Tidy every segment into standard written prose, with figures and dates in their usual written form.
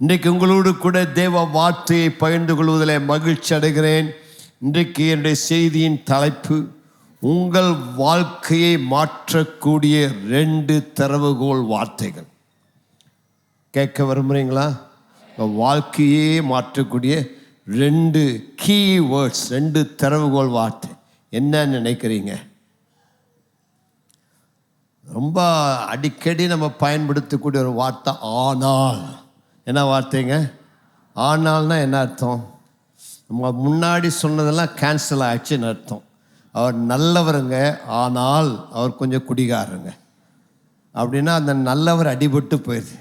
இன்றைக்கு உங்களோடு கூட தேவ வார்த்தையை பகிர்ந்து கொள்வதில் மகிழ்ச்சி அடைகிறேன். இன்றைக்கு என்னுடைய செய்தியின் தலைப்பு, உங்கள் வாழ்க்கையை மாற்றக்கூடிய 2 திறவுகோல் வார்த்தைகள். கேட்க விரும்புகிறீங்களா? வாழ்க்கையே மாற்றக்கூடிய 2 கீ வேர்ட்ஸ், 2 திறவுகோல் வார்த்தை. என்ன நினைக்கிறீங்க? ரொம்ப அடிக்கடி நம்ம பயன்படுத்தக்கூடிய ஒரு வார்த்தை ஆனால். என்ன வார்த்தைங்க? ஆனால்னா என்ன அர்த்தம்? நம்ம முன்னாடி சொன்னதெல்லாம் கேன்சல் ஆயிடுச்சுன்னு அர்த்தம். அவர் நல்லவருங்க, ஆனால் அவர் கொஞ்சம் குடிகாரங்க அப்படின்னா அந்த நல்லவர் அடிபட்டு போயிடுது.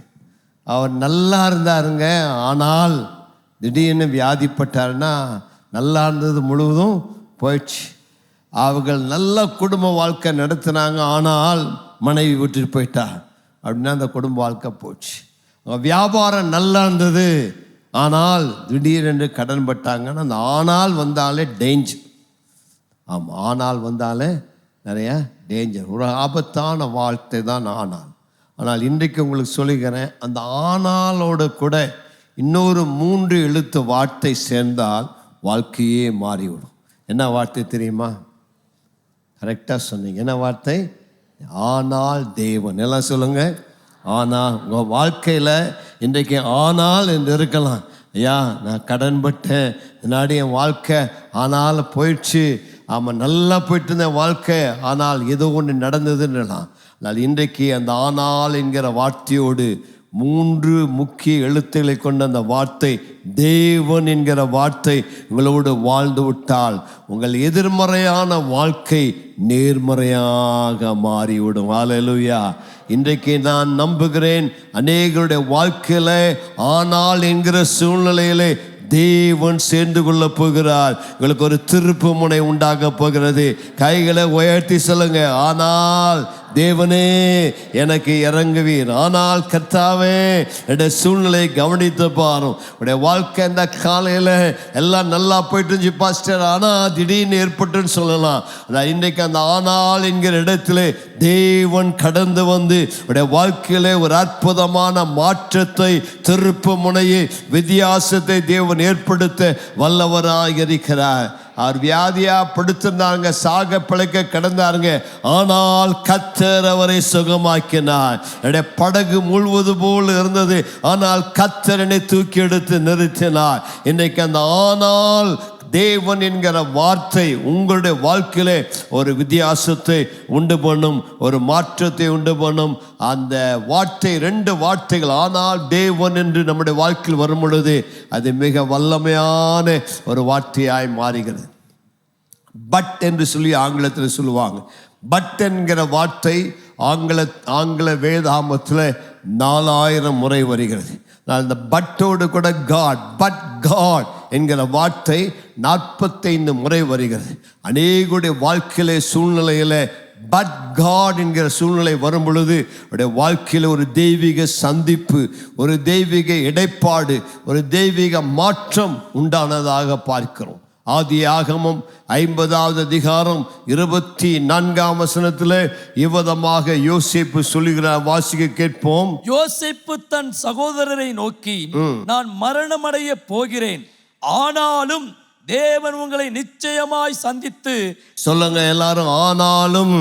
அவர் நல்லா இருந்தாருங்க, ஆனால் திடீர்னு வியாதிப்பட்டாருன்னா நல்லா இருந்தது முழுவதும் போயிடுச்சு. அவர்கள் நல்ல குடும்ப வாழ்க்கை நடத்தினாங்க, ஆனால் மனைவி விட்டுட்டு போயிட்டா அப்படின்னா அந்த குடும்ப வாழ்க்கை போச்சு. வியாபாரம் நல்லா இருந்தது, ஆனால் திடீரென்று கடன் பட்டாங்கன்னா அந்த ஆனால் வந்தாலே டேஞ்சர். ஆமாம், ஆனால் வந்தாலே நிறைய டேஞ்சர், ஒரு ஆபத்தான வாழ்க்கை தான் ஆனால். ஆனால் இன்றைக்கு உங்களுக்கு சொல்லுகிறேன், அந்த ஆனாலோடு கூட இன்னொரு 3 எழுத்து வார்த்தை சேர்ந்தால் வாழ்க்கையே மாறிவிடும். என்ன வார்த்தை தெரியுமா? கரெக்டாக சொன்னீங்க. என்ன வார்த்தை? ஆனால் தேவன். எல்லாம் சொல்லுங்க. ஆனால் உங்கள் வாழ்க்கையில் இன்றைக்கு ஆனால் என்று இருக்கலாம். ஐயா, நான் கடன் பட்டேன், முன்னாடி என் வாழ்க்கை ஆனால் போயிடுச்சு. ஆமாம், நல்லா போயிட்டு இருந்தேன் வாழ்க்கை, ஆனால் ஏதோ ஒன்று நடந்ததுன்னலாம். ஆனால் இன்றைக்கு அந்த ஆனால் என்கிற வார்த்தையோடு 3 முக்கிய எழுத்துக்களை கொண்ட அந்த வார்த்தை தேவன் என்கிற வார்த்தை உங்களோடு வாழ்ந்து விட்டால் உங்கள் எதிர்மறையான வாழ்க்கை நேர்மறையாக மாறிவிடும். ஹல்லேலூயா. இன்றைக்கு நான் நம்புகிறேன், அநேகருடைய வாழ்க்கையில ஆனால் என்கிற சூழ்நிலையிலே தேவன் சேர்ந்து கொள்ள போகிறார். உங்களுக்கு ஒரு திருப்பு முனை உண்டாக போகிறது. கைகளை உயர்த்தி சொல்லுங்க, ஆனால் தேவனே எனக்கு இறங்குவீர். ஆனால் கர்த்தாவே என்னுடைய சூழ்நிலையை கவனித்து பாரும். உடைய வாழ்க்கை இந்த காலையில் எல்லாம் நல்லா போயிட்டு இருந்துச்சு பாஸ்டர், ஆனால் திடீர்னு ஏற்பட்டுன்னு சொல்லலாம். ஆனால் இன்றைக்கு அந்த ஆனால் என்கிற இடத்துல தேவன் கடந்து வந்து உடைய வாழ்க்கையில ஒரு அற்புதமான மாற்றத்தை, திருப்பு முனையை, வித்தியாசத்தை தேவன் ஏற்படுத்த வல்லவராக இருக்கிறார். அவர் வியாதியா படுத்திருந்தாங்க, சாக பிழைக்க கிடந்தாருங்க, ஆனால் கர்த்தர் அவரை சுகமாக்கினார். என்னுடைய படகு மூழ்வது போல் இருந்தது, ஆனால் கர்த்தர் என்னை தூக்கி எடுத்து நிறுத்தினார். இன்றைக்கு அந்த ஆனால் தேவன் என்கிற வார்த்தை உங்களுடைய வாழ்க்கையிலே ஒரு வித்தியாசத்தை உண்டு பண்ணும், ஒரு மாற்றத்தை உண்டு பண்ணும். அந்த வார்த்தை 2 வார்த்தைகள் ஆனால் தேவன் என்று நம்முடைய வாழ்க்கையில் வரும் பொழுது அது மிக வல்லமையான ஒரு வார்த்தையாய் மாறுகிறது. பட் என்று சொல்லி ஆங்கிலத்தில் சொல்லுவாங்க. பட் என்கிற வார்த்தை ஆங்கில வேதாமத்தில் 4000 முறை வருகிறது. இந்த பட்டோடு கூட காட், பட் காட் என்கிற வார்த்தை 45 முறை வருகிறது. அநேகருடைய வாழ்க்கையிலே சூழ்நிலையில் பட் காட் என்கிற சூழ்நிலை வரும் பொழுது அவருடைய வாழ்க்கையில் ஒரு தெய்வீக சந்திப்பு, ஒரு தெய்வீக இடைப்பாடு, ஒரு தெய்வீக மாற்றம் உண்டானதாக பார்க்கிறோம். ஆதியாகமம் 50வது அதிகாரம் 24ஆம் வசனத்தில் இவ்விதமாக யோசேப்பு சொல்லுகிறார். வாசிக்க கேட்போம். யோசேப்பு தன் சகோதரரை நோக்கி, நான் மரணமடைய போகிறேன், ஆனாலும் தேவன் உங்களை நிச்சயமாய் சந்தித்து. சொல்லுங்க எல்லாரும், ஆனாலும்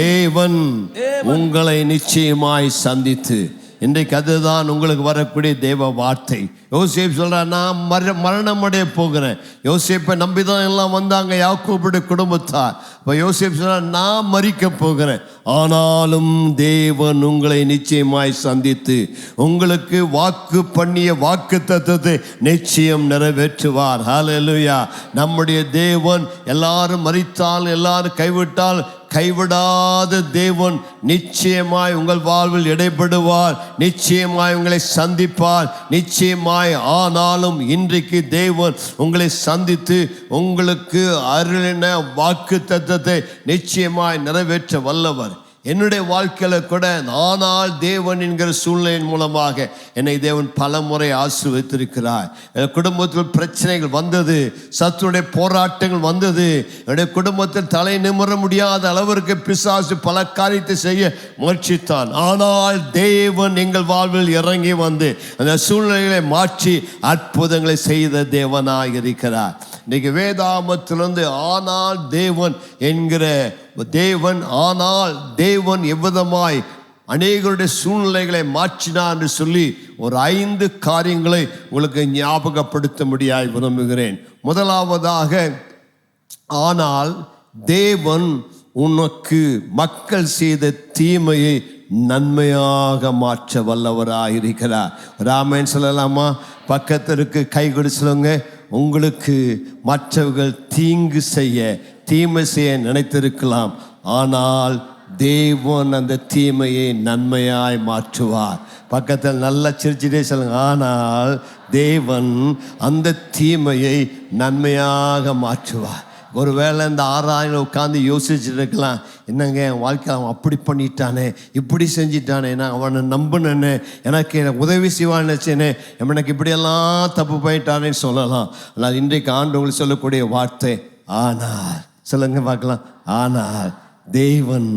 தேவன் உங்களை நிச்சயமாய் சந்தித்து. இன்றைக்கு அதுதான் உங்களுக்கு வரக்கூடிய தேவ வார்த்தை. யோசேப்பு சொல்றார், நான் மரணம் அடைய போகிறேன். யோசேப்பை நம்பிதான் எல்லாம் வந்தாங்க, யாக்கோபுடைய குடும்பத்தார். இப்போ யோசேப்பு சொல்றார், நான் மரிக்க போகிறேன், ஆனாலும் தேவன் உங்களை நிச்சயமாய் சந்தித்து உங்களுக்கு வாக்கு பண்ணிய வாக்கு தத்தத்தை நிச்சயம் நிறைவேற்றுவார். ஹல்லேலூயா. நம்முடைய தேவன் எல்லாரும் மரித்தால், எல்லாரும் கைவிட்டால் கைவிடாத தேவன் நிச்சயமாய் உங்கள் வாழ்வில் இடைப்படுவார், நிச்சயமாய் உங்களை சந்திப்பார், நிச்சயமாய். ஆனாலும் இன்றைக்கு தேவன் உங்களை சந்தித்து உங்களுக்கு அருளின வாக்கு தத்தத்தை நிச்சயமாய் நிறைவேற்ற வல்லவர். என்னுடைய வாழ்க்கையில கூட ஆனால் தேவன் என்கிற சூழ்நிலையின் மூலமாக என்னை தேவன் பல முறை ஆசீர்வதித்திருக்கிறார். என் குடும்பத்தில் பிரச்சனைகள் வந்தது, சத்துருடைய போராட்டங்கள் வந்தது, என்னுடைய குடும்பத்தில் தலை நிமிர முடியாத அளவிற்கு பிசாசு பல காரியத்தை செய்ய முயற்சித்தான். ஆனால் தேவன் எங்கள் வாழ்வில் இறங்கி வந்து அந்த சூழ்நிலைகளை மாற்றி அற்புதங்களை செய்த தேவனாக இருக்கிறார். இன்னைக்கு வேதாமத்திலிருந்து ஆனால் தேவன் என்கிற தேவன், ஆனால் தேவன் எவ்விதமாய் அநேகருடைய சூழ்நிலைகளை மாற்றினார் என்று சொல்லி ஒரு 5 காரியங்களை உங்களுக்கு ஞாபகப்படுத்த முடியாய் விரும்புகிறேன். முதலாவதாக, ஆனால் தேவன் உனக்கு மக்கள் செய்த தீமையை நன்மையாக மாற்ற வல்லவராக இருக்கிறார். ராமன் சொல்லலாமா? பக்கத்திற்கு கை கொடுத்துங்க. உங்களுக்கு மற்றவர்கள் தீங்கு செய்ய, தீமை செய்ய நினைத்திருக்கலாம், ஆனால் தேவன் அந்த தீமையை நன்மையாய் மாற்றுவார். பக்கத்தில் நல்லா சிரிச்சுட்டே சொல்லுங்க, ஆனால் தேவன் அந்த தீமையை நன்மையாக மாற்றுவார். ஒருவேளை இந்த 6 உட்காந்து யோசிச்சுட்டு இருக்கலாம், என்னங்க என் வாழ்க்கை அவன் அப்படி பண்ணிட்டானே, இப்படி செஞ்சிட்டானே, நான் அவனை நம்பினேன்னு, எனக்கு உதவி செய்வான்னு நினச்சேனே, எனக்கு இப்படியெல்லாம் தப்பு பண்ணிட்டானேன்னு சொல்லலாம். ஆனால் இன்றைக்கு ஆண்டு உங்களுக்கு சொல்லக்கூடிய வார்த்தை ஆனால். சொல்லுங்க பார்க்கலாம். ஆனால் தேவன்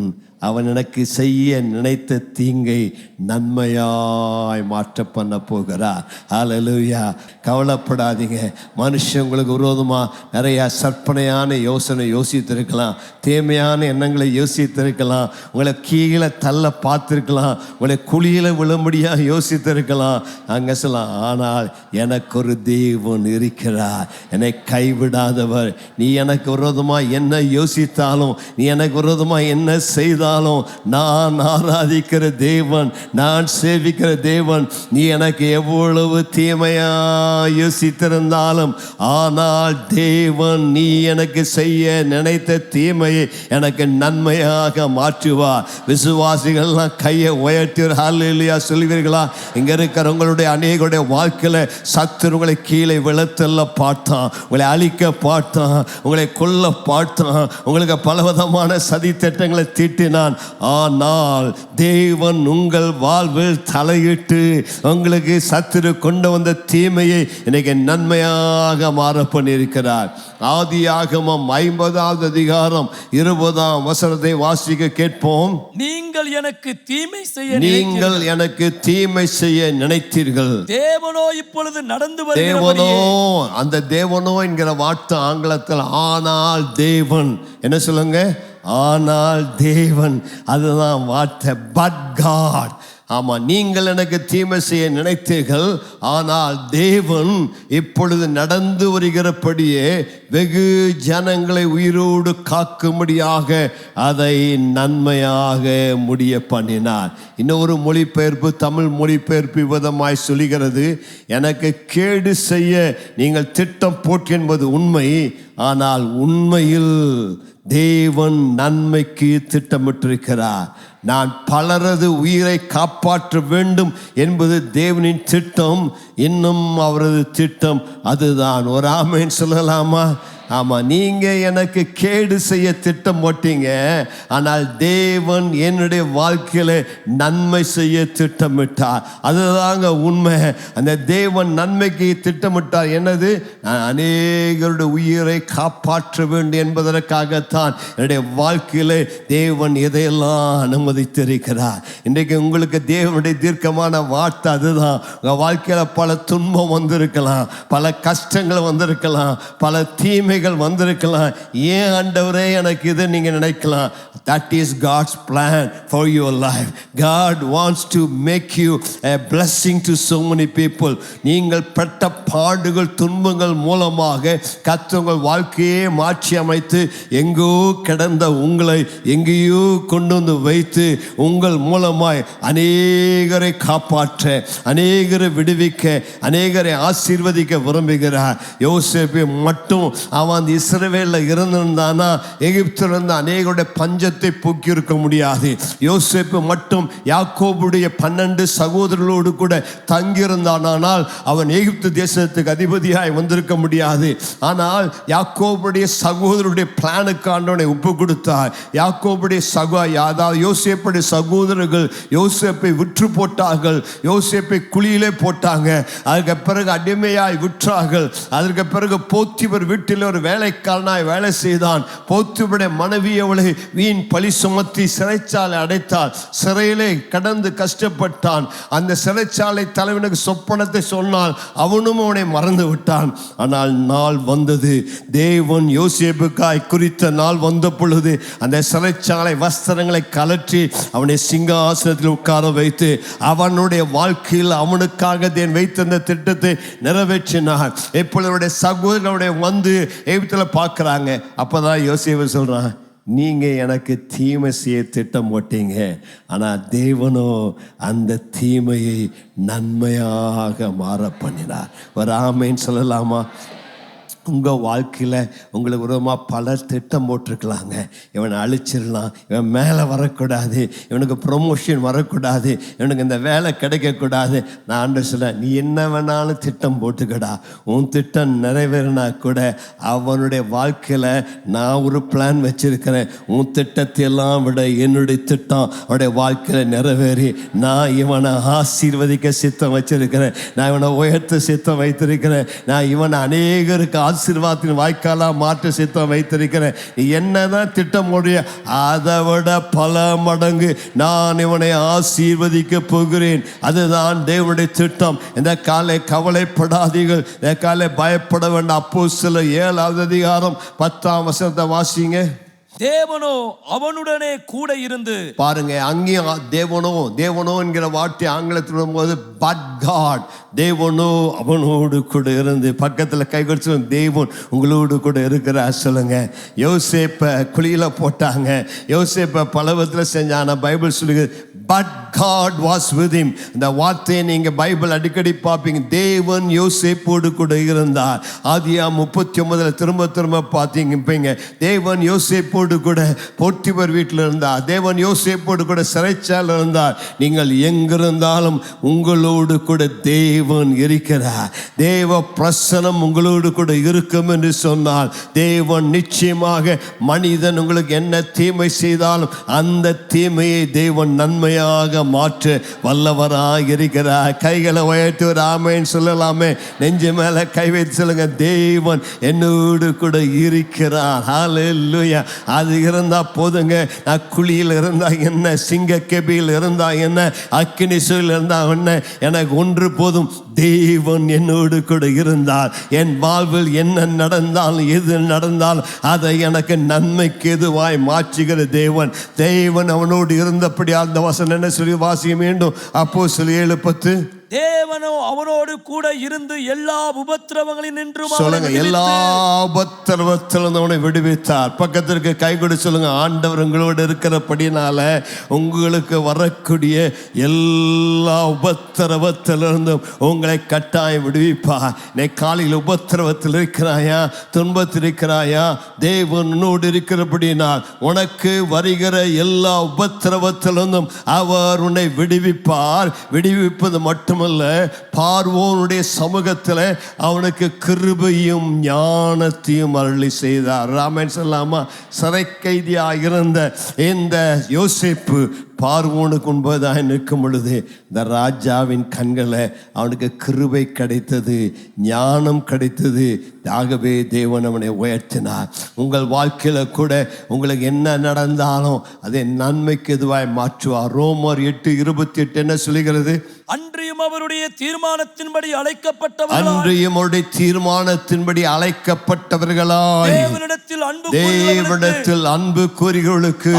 அவன் எனக்கு செய்ய நினைத்த தீங்கை நன்மையாய் மாற்ற பண்ண போகிறார். ஹல்லேலூயா. கவலைப்படாதீங்க. மனுஷன் உங்களுக்கு விரோதமாக நிறையா சற்பனையான யோசனை யோசித்திருக்கலாம், தீமையான எண்ணங்களை யோசித்திருக்கலாம், உங்களை கீழே தள்ள பார்த்துருக்கலாம், உங்களை குழியில் விழும்படியாக யோசித்திருக்கலாம். அங்கே சொல்லலாம், ஆனால் எனக்கு ஒரு தேவன் இருக்கிறார், என்னை கைவிடாதவர். நீ எனக்கு விரோதமாக என்ன யோசித்தாலும், நீ எனக்கு விரோதமாக என்ன செய்தாலும், நான் ஆராதிக்கிற தேவன், நான் சேவிக்கிற தேவன், நீ எனக்கு எவ்வளவு தீமையா யோசித்திருந்தாலும், ஆனால் தேவன் நீ எனக்கு செய்ய நினைத்த தீமையை எனக்கு நன்மையாக மாற்றுவார். விசுவாசிகள்லாம் கையை உயர்த்தி ஹல்லேலூயா சொல்லுவீர்களா? இங்க இருக்கிறவங்களுடைய அநேகருடைய வாழ்க்கையில சத்துருங்களை கீழே விழத்தள்ள பார்த்தான், உங்களை அழிக்க பார்த்தான், உங்களை கொல்ல பார்த்தான், உங்களுக்கு பலவிதமான சதி திட்டங்களை தீட்டினான். ஆனால் தேவன் உங்கள் வாழ்வில் தலையிட்டு உங்களுக்கு சத்துரு கொண்டு வந்த தீமையை இன்னைக்கு நன்மையாக மாற பண்ணியிருக்கிறார். ஆதியாகமம் 50வது அதிகாரம் 20ஆம் வசனத்தை வாசிக்க கேட்போம். நீங்கள் எனக்கு தீமை செய்ய நீங்கள் எனக்கு தீமை செய்ய நினைத்தீர்கள். தேவனோ இப்பொழுது நடந்து தேவனோ, அந்த தேவனோ என்கிற வார்த்தை ஆங்கிலத்தில் ஆனால் தேவன். என்ன சொல்லுங்க? ஆனால் தேவன். அதுதான் வார்த்தை. But God. ஆமாம், நீங்கள் எனக்கு தீமை செய்ய நினைத்தீர்கள், ஆனால் தேவன் இப்பொழுது நடந்து வருகிறபடியே வெகு ஜனங்களை உயிரோடு காக்கும்படியாக அதை நன்மையாக முடிய பண்ணினார். இன்னொரு மொழிபெயர்ப்பு, தமிழ் மொழிபெயர்ப்பு விதமாய் சொல்லுகிறது, எனக்கு கேடு செய்ய நீங்கள் திட்டம் போட்டு என்பது உண்மை, ஆனால் உண்மையில் தேவன் நன்மைக்கு திட்டமிட்டிருக்கிறார். நான் பலரது உயிரை காப்பாற்ற வேண்டும் என்பது தேவனின் திட்டம், இன்னும் அவரது திட்டம் அதுதான். ஒரு ஆமென் சொல்லலாமா? ஆமாம், நீங்கள் எனக்கு கேடு செய்ய திட்டம் போட்டீங்க, ஆனால் தேவன் என்னுடைய வாழ்க்கையில் நன்மை செய்ய திட்டமிட்டார். அதுதாங்க உண்மை. அந்த தேவன் நன்மைக்கு திட்டமிட்டார். என்னது? நான் அநேகருடைய உயிரை காப்பாற்ற வேண்டும் என்பதற்காகத்தான் என்னுடைய வாழ்க்கையில் தேவன் எதையெல்லாம் அனுமதித்திருக்கிறார். இன்றைக்கு உங்களுக்கு தேவனுடைய தீர்க்கமான வார்த்தை அதுதான். உங்கள் வாழ்க்கையில் பல துன்பம் வந்திருக்கலாம், பல கஷ்டங்கள் வந்திருக்கலாம், பல தீமை வந்திருக்கலாம். ஏன் ஆண்டவரே எனக்கு இது நீங்க நினைக்கலாம். That is God's plan for your life. God wants to make you a blessing to so many people. நீங்கள் பட்ட பாடுகள் துன்பங்கள் மூலமாக கர்த்தர் உங்கள் வாழ்க்கையை மாற்றி அமைத்து எங்கோ கிடந்த உங்களை எங்கேயோ கொண்டு வந்து வைத்து உங்கள் மூலமாய் அநேகரை காப்பாற்ற, அநேகரை விடுவிக்க, அநேகரை ஆசீர்வதிக்க விரும்புகிறார். யோசேப்பை மட்டும் அவன் அந்த இஸ்ரவேலில் இருந்திருந்தானா எகிப்திலிருந்து அநேகருடைய பஞ்சத்தை போக்கி இருக்க முடியாது. யோசேப்பு மட்டும் யாக்கோபுடைய 12 சகோதரர்களோடு கூட தங்கியிருந்தானால் அவன் எகிப்து தேசத்துக்கு அதிபதியாய் வந்திருக்க முடியாது. ஆனால் யாக்கோபுடைய சகோதரருடைய பிளானுக்கு ஆண்டவனை ஒப்பு கொடுத்தார். யாக்கோபுடைய அதாவது யோசேப்புடைய சகோதரர்கள் யோசேப்பை விற்று போட்டார்கள். யோசேப்பை குழியிலே போட்டாங்க. அதுக்கு பிறகு அடிமையாய் விற்றார்கள். அதற்கு பிறகு போத்திபர் வீட்டில் ஒரு வேலைக்காரனாய் வேலை செய்தான். போத்திபருடைய மனைவி அவளை வீண் பழி சுமத்தி சிறைச்சாலை அடைத்தாள். சிறையிலே கடந்து கஷ்டப்பட்டான். அந்த சிறைச்சாலை தலைவனுக்கு சொப்பனத்தை சொன்னால் அவனும் அவனை மறந்து விட்டான். ஆனால் நாள் வந்தது, தேவன் யோசேப்புக்காய் குறித்த நாள் வந்த பொழுது அந்த சிறைச்சாலை வஸ்திரங்களை கலற்றி அவனை சிங்காசனத்தில் உட்கார வைத்து அவனுடைய வாழ்க்கையில் அவனுக்காக தேவன் வைத்திருந்த திட்டத்தை நிறைவேற்றினார். இப்பொழுது சகோதரனுடைய வந்து எகிப்தில் பார்க்குறாங்க. அப்போதான் யோசேப்பு சொல்றான், நீங்க எனக்கு தீமை செய்ய திட்டம் போட்டீங்க, ஆனால் தேவனோ அந்த தீமையை நன்மையாக மாற பண்ணினார். ஒரு ஆமேன்னு சொல்லலாமா? உங்கள் வாழ்க்கையில் உங்களுக்கு விரோதமாக பலர் திட்டம் போட்டிருக்கலாங்க. இவனை அழிச்சிடலாம், இவன் மேலே வரக்கூடாது, இவனுக்கு ப்ரொமோஷன் வரக்கூடாது, இவனுக்கு இந்த வேலை கிடைக்கக்கூடாது. நான் ஆண்டவர் சொல்கிறேன், நீ என்ன வேணாலும் திட்டம் போட்டுக்கடா. உன் திட்டம் நிறைவேறினா கூட அவனுடைய வாழ்க்கையில் நான் ஒரு பிளான் வச்சுருக்கிறேன். உன் திட்டத்தை எல்லாம் விட என்னுடைய திட்டம் அவனுடைய வாழ்க்கையில் நிறைவேறி நான் இவனை ஆசீர்வதிக்க சித்தம் வச்சிருக்கிறேன். நான் இவனை உயர்த்த சித்தம் வைத்திருக்கிறேன். நான் இவனை அநேகருக்கு ஆசீர்வாதத்தின் வாய்க்காலா மாற்ற சித்தம் வைத்திருக்கிறேன். என்னதான் திட்டம் முடிய அதை விட பல மடங்கு நான் இவனை ஆசீர்வதிக்க போகிறேன். அதுதான் தேவனுடைய திட்டம். இந்த காலை கவலைப்படாதீர்கள், இந்த காலை பயப்பட வேண்டாம். அப்போஸ்தலர் 7ஆம் அதிகாரம் 10ஆம் வசனத்தை வாசிங்க. தேவனோ அவனுடனே கூட இருந்து. பாருங்க, அங்கேயும் தேவனோ என்கிற வார்த்தை ஆங்கிலத்தில் போது பட் காட், தேவனோ அவனோடு கூட இருந்து. பக்கத்தில் கை கொடுத்து தேவன் உங்களோடு கூட இருக்கிறார் சொல்லுங்க. யோசேப்பை குழியில போட்டாங்க, யோசேப்பை பல விதத்தில் செஞ்சான பைபிள் சொல்லுங்க but God was with him. இந்த வார்த்தையை நீங்க பைபிள் அடிக்கடி பார்ப்பீங்க. தேவன் யோசேப்போடு கூட இருந்தார். ஆதியாகமம் 39 திரும்ப பார்த்தீங்க. தேவன் யோசேப்போடு கூட போத்திபர் வீட்டில் இருந்தார். தேவன் யோசேப்போடு கூட சிறைச்சாலையில் இருந்தார். நீங்கள் எங்கிருந்தாலும் உங்களோடு கூட தேவன் இருக்கிறார். தேவ பிரசனம் உங்களோடு கூட இருக்கும் என்று சொன்னால் தேவன் நிச்சயமாக மனிதன் உங்களுக்கு என்ன தீமை செய்தாலும் அந்த தீமையை தேவன் நன்மையாக மாற்ற வல்லவராக இருக்கிறார். கைகளை உயர்த்தி ஒரு ஆமேன்னு சொல்லலாமே. நெஞ்சு மேல கை வைத்து சொல்லுங்க, தேவன் என்னோடு கூட இருக்கிறார். ஹல்லேலூயா. அது இருந்தா போதுங்க. நான் குழியில் இருந்தா என்ன, சிங்க கெபியில் இருந்தா என்ன, அக்கினி சூழல் இருந்தா என்ன, எனக்கு ஒன்று போதும், தேவன் என்னோடு கூட இருந்தார். என் வாழ்வில் என்ன நடந்தாலும் எது நடந்தாலும் அதை எனக்கு நன்மைக்கு எதுவாய் மாற்றுகிற தேவன் அவனோடு இருந்தபடி அந்த வசனம் என்ன சொல்லி வாசிக்க வேண்டும். அப்போஸ்தலர் 7:10. தேவனோ அவனோடு கூட இருந்து எல்லா உபத்திரவங்களில் நின்றும் சொல்லுங்க, எல்லா உபத்திரவத்திலிருந்து அவனை விடுவித்தார். பக்கத்திற்கு கை கொடு சொல்லுங்க, ஆண்டவர் உங்களோடு இருக்கிறபடினால உங்களுக்கு வரக்கூடிய எல்லா உபத்திரவத்திலிருந்தும் உங்களை கட்டாயம் விடுவிப்பார். நீ காலையில் உபத்திரவத்தில் இருக்கிறாயா, துன்பத்தில் இருக்கிறாயா, தேவனோடு இருக்கிறபடினால் உனக்கு வருகிற எல்லா உபத்திரவத்திலிருந்தும் அவர் உன்னை விடுவிப்பார். விடுவிப்பது மட்டும் பார்வோனுடைய சமூகத்தில் அவனுக்கு கிருபையும் ஞானத்தையும் அருளி செய்தார். ராமன் சொல்லாமா, சிறை கைதியாக இருந்த இந்த யோசேப்பு பார்வோனுக்கு முன்பதாக நிற்கும் பொழுது இந்த ராஜாவின் கண்களை அவனுக்கு கிருபை கிடைத்தது, ஞானம் கிடைத்தது. ஆகவே தேவன் அவனை உயர்த்தினார். உங்கள் வாழ்க்கையில் கூட உங்களுக்கு என்ன நடந்தாலும் அதை நன்மைக்கு எதுவாய் மாற்றுவார். ரோமர் 8:28 என்ன சொல்லுகிறது? அன்றியும் அவருடைய தீர்மானத்தின்படி அழைக்கப்பட்டவர்களாய், அன்றியும் அவருடைய தீர்மானத்தின்படி அழைக்கப்பட்டவர்களாய், தேவனிடத்தில் அன்பு கூறுகிறவர்களுக்கு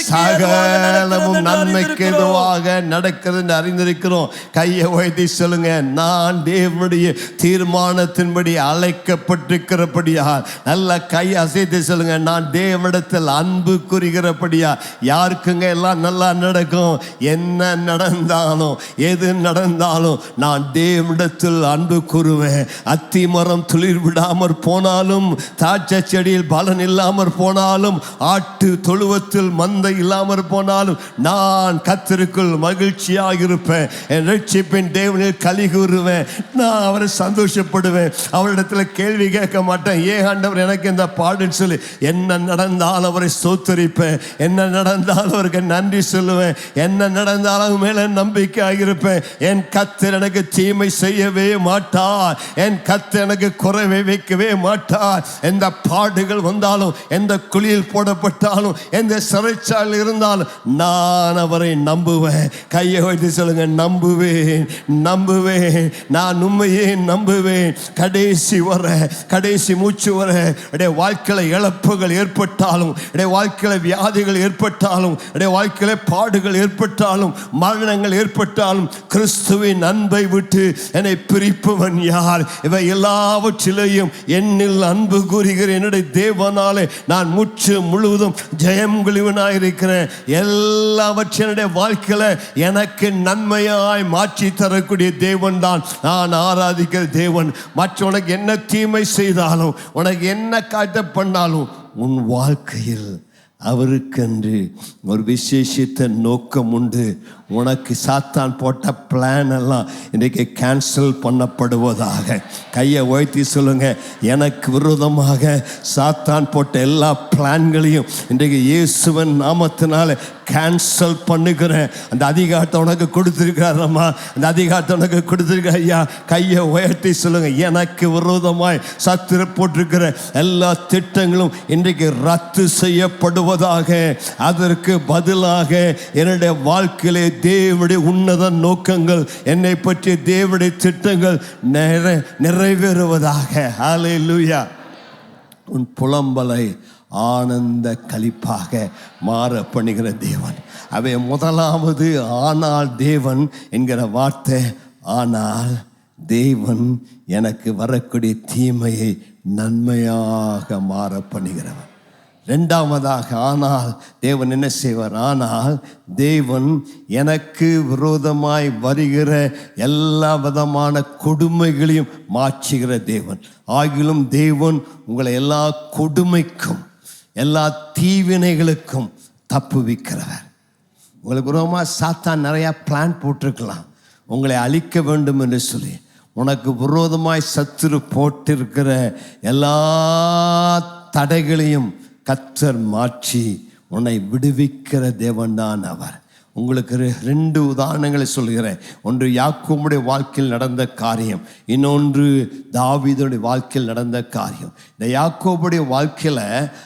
சகலமும் நன்மைக்கு எதுவாக நடக்கிறது அறிந்திருக்கிறோம். கையை உயர்த்தி சொல்லுங்க, நான் தேவனுடைய தீர்மானத்தின்படி அழைக்கப்பட்டிருக்கிறபடியா. நல்ல கை அசைத்து சொல்லுங்க, நான் தேவனிடத்தில் அன்பு கூறுகிறபடியா. யாருக்குங்க எல்லாம் நல்லா நடக்கும்? என்ன நடந்தாலும் எது நடந்தாலும் நான் தேவனிடத்தில் அன்பு கூறுவேன். அத்தி மரம் துளிர் விடாமற் போனாலும், திராட்சை செடியில் பலன் இல்லாமற் போனாலும், ஆட்டு தொழுவத்தில் மந்தை இல்லாமற் போனாலும் நான் கர்த்தருக்குள் மகிழ்ச்சியாக இருப்பேன். என் ரட்சிப்பின் தேவனில் களி கூறுவேன். நான் அவரை சந்தோஷப்படுவேன். அவரிடத்தில் கேள்வி கேட்க மாட்டேன், ஏன் ஆண்டவர் எனக்கு இந்த பாடுன்னு சொல்லி. என்ன நடந்தாலும் அவரை ஸ்தோத்தரிப்பேன். என்ன நடந்தாலும் அவருக்கு நன்றி சொல்லுவேன். என்ன நடந்தாலும் மேல நம்பிக்கையாக இருப்பேன். என் கர்த்தர் எனக்கு தீமை செய்யவே மாட்டார். என் கர்த்தர் எனக்கு குறைவை வைக்கவே மாட்டார். எந்த பாடுகள் வந்தாலும், எந்த குழியில் போடப்பட்டாலும், எந்த சிறைச்சாலையில் இருந்தாலும் நான் அவரை நம்புவேன். கையை வைத்து சொல்லுங்க, நம்புவேன், நம்புவேன். நான் உண்மையே நம்புவேன். கடைசி வர, கடைசி மூச்சு வர வாழ்க்கையில இழப்புகள் ஏற்பட்டாலும், வாழ்க்கையில வியாதிகள் ஏற்பட்டாலும், வாழ்க்கையில பாடுகள் ஏற்பட்டாலும், மரணங்கள் ஏற்பட்டாலும், கிறிஸ்துவின் அன்பை விட்டு என்னை பிரிப்பவன் யார்? இவை எல்லாவற்றிலையும் என்னில் அன்பு கூறுகிற என்னுடைய தேவனாலே நான் முற்று முழுவதும் ஜெயம் கொள்வனாயிருக்கிறேன். எல்லாவற்றினுடைய வாழ்க்கையில எனக்கு நன்மையாய் மாற்றி தரக்கூடிய தேவன் தான் நான் ஆராதிக்கிற தேவன். மற்றவனுக்கு என்ன தீமை செய்தாலும், உனக்கு என்ன காட்ட பண்ணாலும், உன் வாழ்க்கையில் அவருக்கென்று ஒரு விசேஷித்த நோக்கம் உண்டு. உனக்கு சாத்தான் போட்ட பிளான் எல்லாம் இன்றைக்கு கேன்சல் பண்ணப்படுவதாக. கையை உயர்த்தி சொல்லுங்க, எனக்கு விரோதமாக சாத்தான் போட்ட எல்லா பிளான்களையும் இன்றைக்கு இயேசுவின் நாமத்தினால கேன்சல் பண்ணுகிறேன். அந்த அதிகாரத்தை உனக்கு கொடுத்துருக்காரம்மா, அந்த அதிகாரத்தை உனக்கு கொடுத்துருக்க ஐயா. கையை உயர்த்தி சொல்லுங்க, எனக்கு விரோதமாய் சத்துரு போட்டிருக்கிற எல்லா திட்டங்களும் இன்றைக்கு ரத்து செய்யப்படுவதாக. அதற்கு பதிலாக என்னுடைய வாழ்க்கையிலே தேவனுடைய உன்னத நோக்கங்கள், என்னை பற்றிய தேவனுடைய திட்டங்கள் நிறைவேறுவதாக. ஹல்லேலூயா. உன் புலம்பலை ஆனந்த களிப்பாக மாற பண்ணுகிற தேவன். அவை முதலாவது ஆனால் தேவன் என்கிற வார்த்தை. ஆனால் தேவன் எனக்கு வரக்கூடிய தீமையை நன்மையாக மாற பண்ணுகிறவன். ரெண்டாவதாக, ஆனால் தேவன் என்ன செய்வார்? ஆனால் தேவன் எனக்கு விரோதமாய் வருகிற எல்லா விதமான கொடுமைகளையும் மாற்றுகிற தேவன். ஆகிலும் தேவன் உங்களை எல்லா கொடுமைக்கும், எல்லா தீவினைகளுக்கும் தப்புவிக்கிறவர். உங்களுக்கு விரோதமாக சாத்தான் நிறையா பிளான் போட்டிருக்கலாம், உங்களை அழிக்க வேண்டும் என்று சொல்லி. உனக்கு விரோதமாய் சத்துரு போட்டிருக்கிற எல்லா தடைகளையும் கர்த்தர் மாற்றி உன்னை விடுவிக்கிற தேவன்தான் அவர். உங்களுக்கு 2 உதாரணங்களை சொல்கிறேன். ஒன்று யாக்கோபுடைய வாழ்க்கையில் நடந்த காரியம், இன்னொன்று தாவீதுடைய வாழ்க்கையில் நடந்த காரியம். இந்த யாக்கோபுடைய வாழ்க்கையில்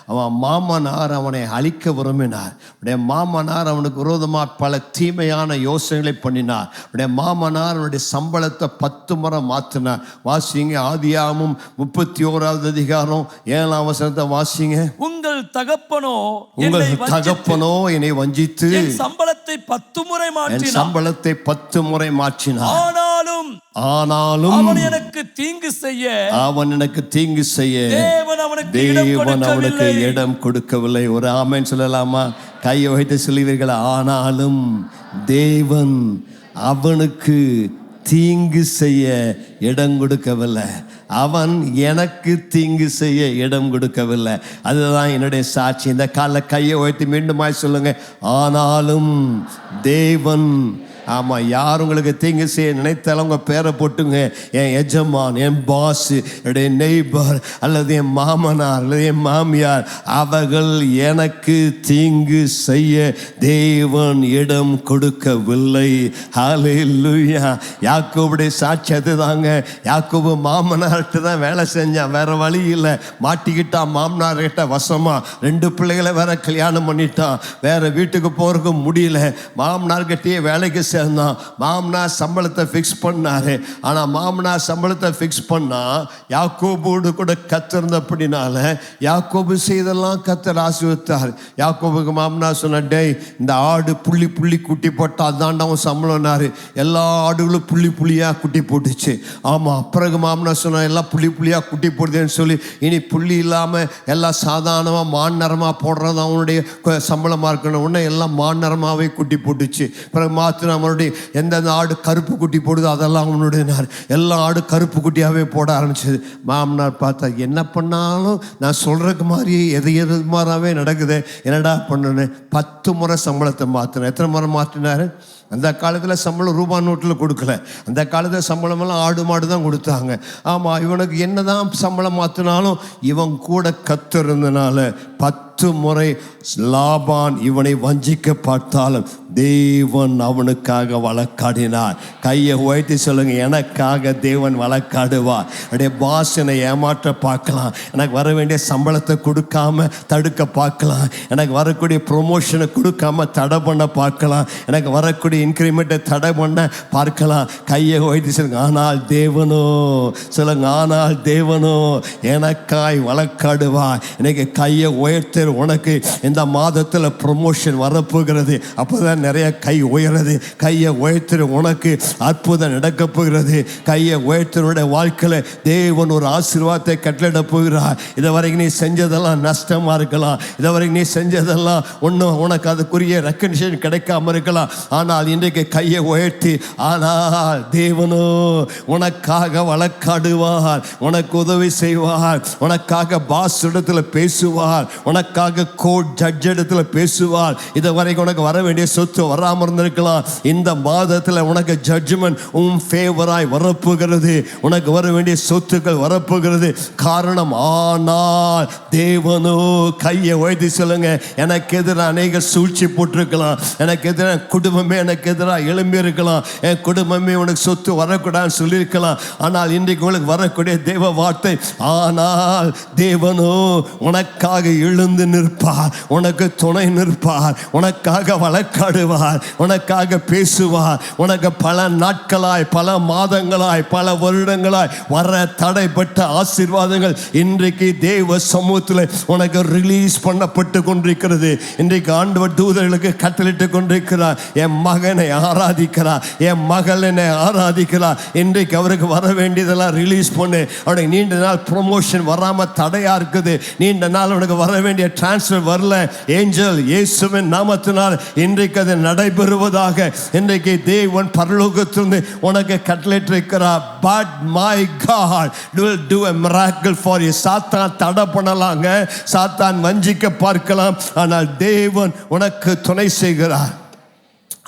அவன் மாமனார் அவனை அழிக்க விரும்பினார். அவனுடைய மாமனார் அவனுக்கு விரோதமாக பல தீமையான யோசனைகளை பண்ணினார். அவனுடைய மாமனார் அவனுடைய சம்பளத்தை 10 முறை மாற்றினார். வாசிங்க, ஆதியாகமம் 31வது அதிகாரம் 7ஆம் வசனத்தை வாசிங்க. உங்கள் தகப்பனோ என்னை வஞ்சித்து சம்பளத்தை 10 முறை மாற்றினார். சம்பளத்தை 10 முறை மாற்றினார். ஆனாலும் அவன் எனக்கு தீங்கு செய்ய தேவன் அவனுக்கு இடம் கொடுக்கவில்லை. ஒரு ஆமென் சொல்லலாமா? கையை வைத்து சொல்லுவீர்கள். ஆனாலும் தேவன் அவனுக்கு தீங்கு செய்ய இடம் கொடுக்கவில்லை. அவன் எனக்கு தீங்கு செய்ய இடம் கொடுக்கவில்லை. அதுதான் என்னுடைய சாட்சி. இந்த கால கையை உயர்த்தி மீண்டுமாய் சொல்லுங்க, ஆனாலும் தேவன். ஆமாம், யார் உங்களுக்கு தீங்கு செய்ய நினைத்தாலும் உங்கள் பேரை போட்டுங்க. என் எஜமான், என் பாஸ், என்னுடைய நெய்பர், அல்லது என் மாமனார் அல்லது என் மாமியார், அவர்கள் எனக்கு தீங்கு செய்ய தேவன் இடம் கொடுக்கவில்லை. ஹல்லேலூயா. யாக்கோபுடைய சாட்சி அதுதாங்க. யாக்கோபு மாமனார்கிட்ட தான் வேலை செஞ்சான், வேற வழி இல்லை. மாட்டிக்கிட்டான் மாமனார்கிட்ட வசமா. 2 பிள்ளைகளை வேற கல்யாணம் பண்ணிட்டான். வேற வீட்டுக்கு போறதுக்கு முடியல. மாமனார்கிட்டயே வேலைக்கு சேர்ந்தான். மாமனார் சம்பளத்தை ஃபிக்ஸ் பண்ணாரு. ஆனால் மாமனார் சம்பளத்தை ஃபிக்ஸ் பண்ணா யாக்கோபோடு கூட கத்திருந்தபடினால யாக்கோபு செய்தெல்லாம் கத்தர் ஆசீர்வதித்தார். யாக்கோபுக்கு மாமனார் சொன்ன, டேய் இந்த ஆடு புள்ளி புள்ளி குட்டி போட்டா அதாண்டவன் சம்பளம்னாரு. எல்லா ஆடுகளும் புள்ளி புள்ளியாக குட்டி போட்டுச்சு. ஆமாம், பிறகு மாமனார் சொன்னா எல்லாம் புள்ளி புள்ளியாக குட்டி போடுதுன்னு சொல்லி இனி புள்ளி இல்லாமல் எல்லாம் சாதாரணமாக மாநரமாக போடுறது அவனுடைய சம்பளமாக இருக்கணும். உடனே எல்லாம் மாநரமாகவே குட்டி போட்டுச்சு. பிறகு மாற்றினா மறுபடியும் எந்தெந்த ஆடு கருப்பு குட்டி போடுதோ அதெல்லாம் அவனுடைய எல்லா ஆடு கருப்பு குட்டியாகவே போட ஆரம்பிச்சது. மாமனார் பார்த்தா, என்ன பண்ணாலும் நான் சொல்கிறதுக்கு மாதிரி எது மாதிரியாவே நடக்குது, என்னடா பண்ணுன்னு 10 முறை சம்பளத்தை மாற்றினேன். எத்தனை முறை மாற்றினாரு? அந்த காலத்தில் சம்பளம் ரூபா நோட்டில் கொடுக்கல. அந்த காலத்தில் சம்பளமெல்லாம் ஆடு மாடு தான் கொடுத்தாங்க. ஆமாம், இவனுக்கு என்னதான் சம்பளம் மாற்றினாலும் இவன் கூட கத்திருந்தனால 10 முறை லாபான் இவனை வஞ்சிக்க பார்த்தாலும் தேவன் அவனுக்காக வழக்காடினார். கையை உயர்த்தி சொல்லுங்க, எனக்காக தேவன் வழக்காடுவார். அப்படியே பாசனை ஏமாற்ற பார்க்கலாம், எனக்கு வர வேண்டிய சம்பளத்தை கொடுக்காம தடுக்க பார்க்கலாம், எனக்கு வரக்கூடிய ப்ரொமோஷனை கொடுக்காம தடை பண்ண பார்க்கலாம், எனக்கு வரக்கூடிய இன்க்ரிமெண்ட்டை தடை பண்ண பார்க்கலாம். கையை உயர்த்தி சொல்லுங்க, ஆனால் தேவனோ, சொல்லுங்க, ஆனால் தேவனோ எனக்காய் வழக்காடுவார். எனக்கு கையை உயர்த்த, உனக்கு இந்த மாதத்தில் ப்ரொமோஷன் வரப்போகிறது. அப்போதான் நிறைய கை உயர்றது. கையை உயர்த்து, உனக்கு அற்புதம் நடக்க போகிறது. கையை உயர்த்தனுடைய வாழ்க்கையில் தேவன் ஒரு ஆசீர்வாதத்தை கட்டளிட போகிறார். இதை வரைக்கும் நீ செஞ்சதெல்லாம் நஷ்டமாக இருக்கலாம், இதை வரைக்கும் நீ செஞ்சதெல்லாம் ஒன்றும் உனக்கு அதுக்குரிய ரெக்கக்னிஷன் கிடைக்காம இருக்கலாம். ஆனால் இன்றைக்கு கையை உயர்த்தி, ஆனால் தேவனோ உனக்காக வழக்காடுவார், உனக்கு உதவி செய்வார், உனக்காக பாஸ் இடத்துல பேசுவார், உனக்காக கோர்ட் ஜட்ஜ் இடத்துல பேசுவார். இதை வரைக்கும் உனக்கு வர வேண்டிய சொத்து வராமல் இருந்திருக்கலாம். இந்த மாதத்தில் உனக்கு ஜட்ஜ்மெண்ட் உன் ஃபேவராய் வரப்போகிறது. உனக்கு வர வேண்டிய சொத்துக்கள் வரப்போகிறது. காரணம், ஆனால் தேவனோ, கையை உயர்த்தி சொல்லுங்க, எனக்கு எதிராக அநேக சூழ்ச்சி போட்டிருக்கலாம், எனக்கு எதிராக குடும்பமே எனக்கு எதிராக எழும்பி இருக்கலாம், என் குடும்பமே உனக்கு சொத்து வரக்கூடாதுன்னு சொல்லியிருக்கலாம். ஆனால் இன்றைக்கு உனக்கு வரக்கூடிய தேவ வார்த்தை, ஆனால் தேவனோ உனக்காக எழுந்து நிற்பார், உனக்கு துணை நிற்பார், உனக்காக வழக்காடுவார், உனக்காக பேசுவார். உனக்கு பல நாட்களாய், பல மாதங்களாய், பல வருடங்களாய் வர தடைப்பட்ட ஆசீர்வாதங்கள் இன்றைக்கு தேவ சமூகத்தில் உனக்கு ரிலீஸ் பண்ணப்பட்டு கொண்டிருக்கிறது. இன்றைக்கு ஆண்டவர் தூதர்களுக்கு கட்டளிட்டு கொண்டிருக்கிறார், என் மகனை ஆராதிக்கிறார், என் மகளை ஆராதிக்கிறார். இன்றைக்கு அவருக்கு வர வேண்டியதெல்லாம் ரிலீஸ் பண்ணு. அவனுக்கு நீண்ட நாள் ப்ரொமோஷன் வராமல் தடையாக இருக்குது, நீண்ட நாள் உனக்கு வர வேண்டிய டிரான்ஸ்ஃபர் வரல. ஏஞ்சல் இயேசுவின் நாமத்தினால் இன்றைக்கு அது நடைபெறுவதாக. இன்றைக்கு தேவன் பரலோகத்திலிருந்து உனக்கு கட்டளையிட்டிருக்கிறார். But my God will do a miracle for you. சாத்தான் தடை பண்ணலாங்க, சாத்தான் வஞ்சிக்க பார்க்கலாம், ஆனால் தேவன் உனக்கு துணை செய்கிறார்.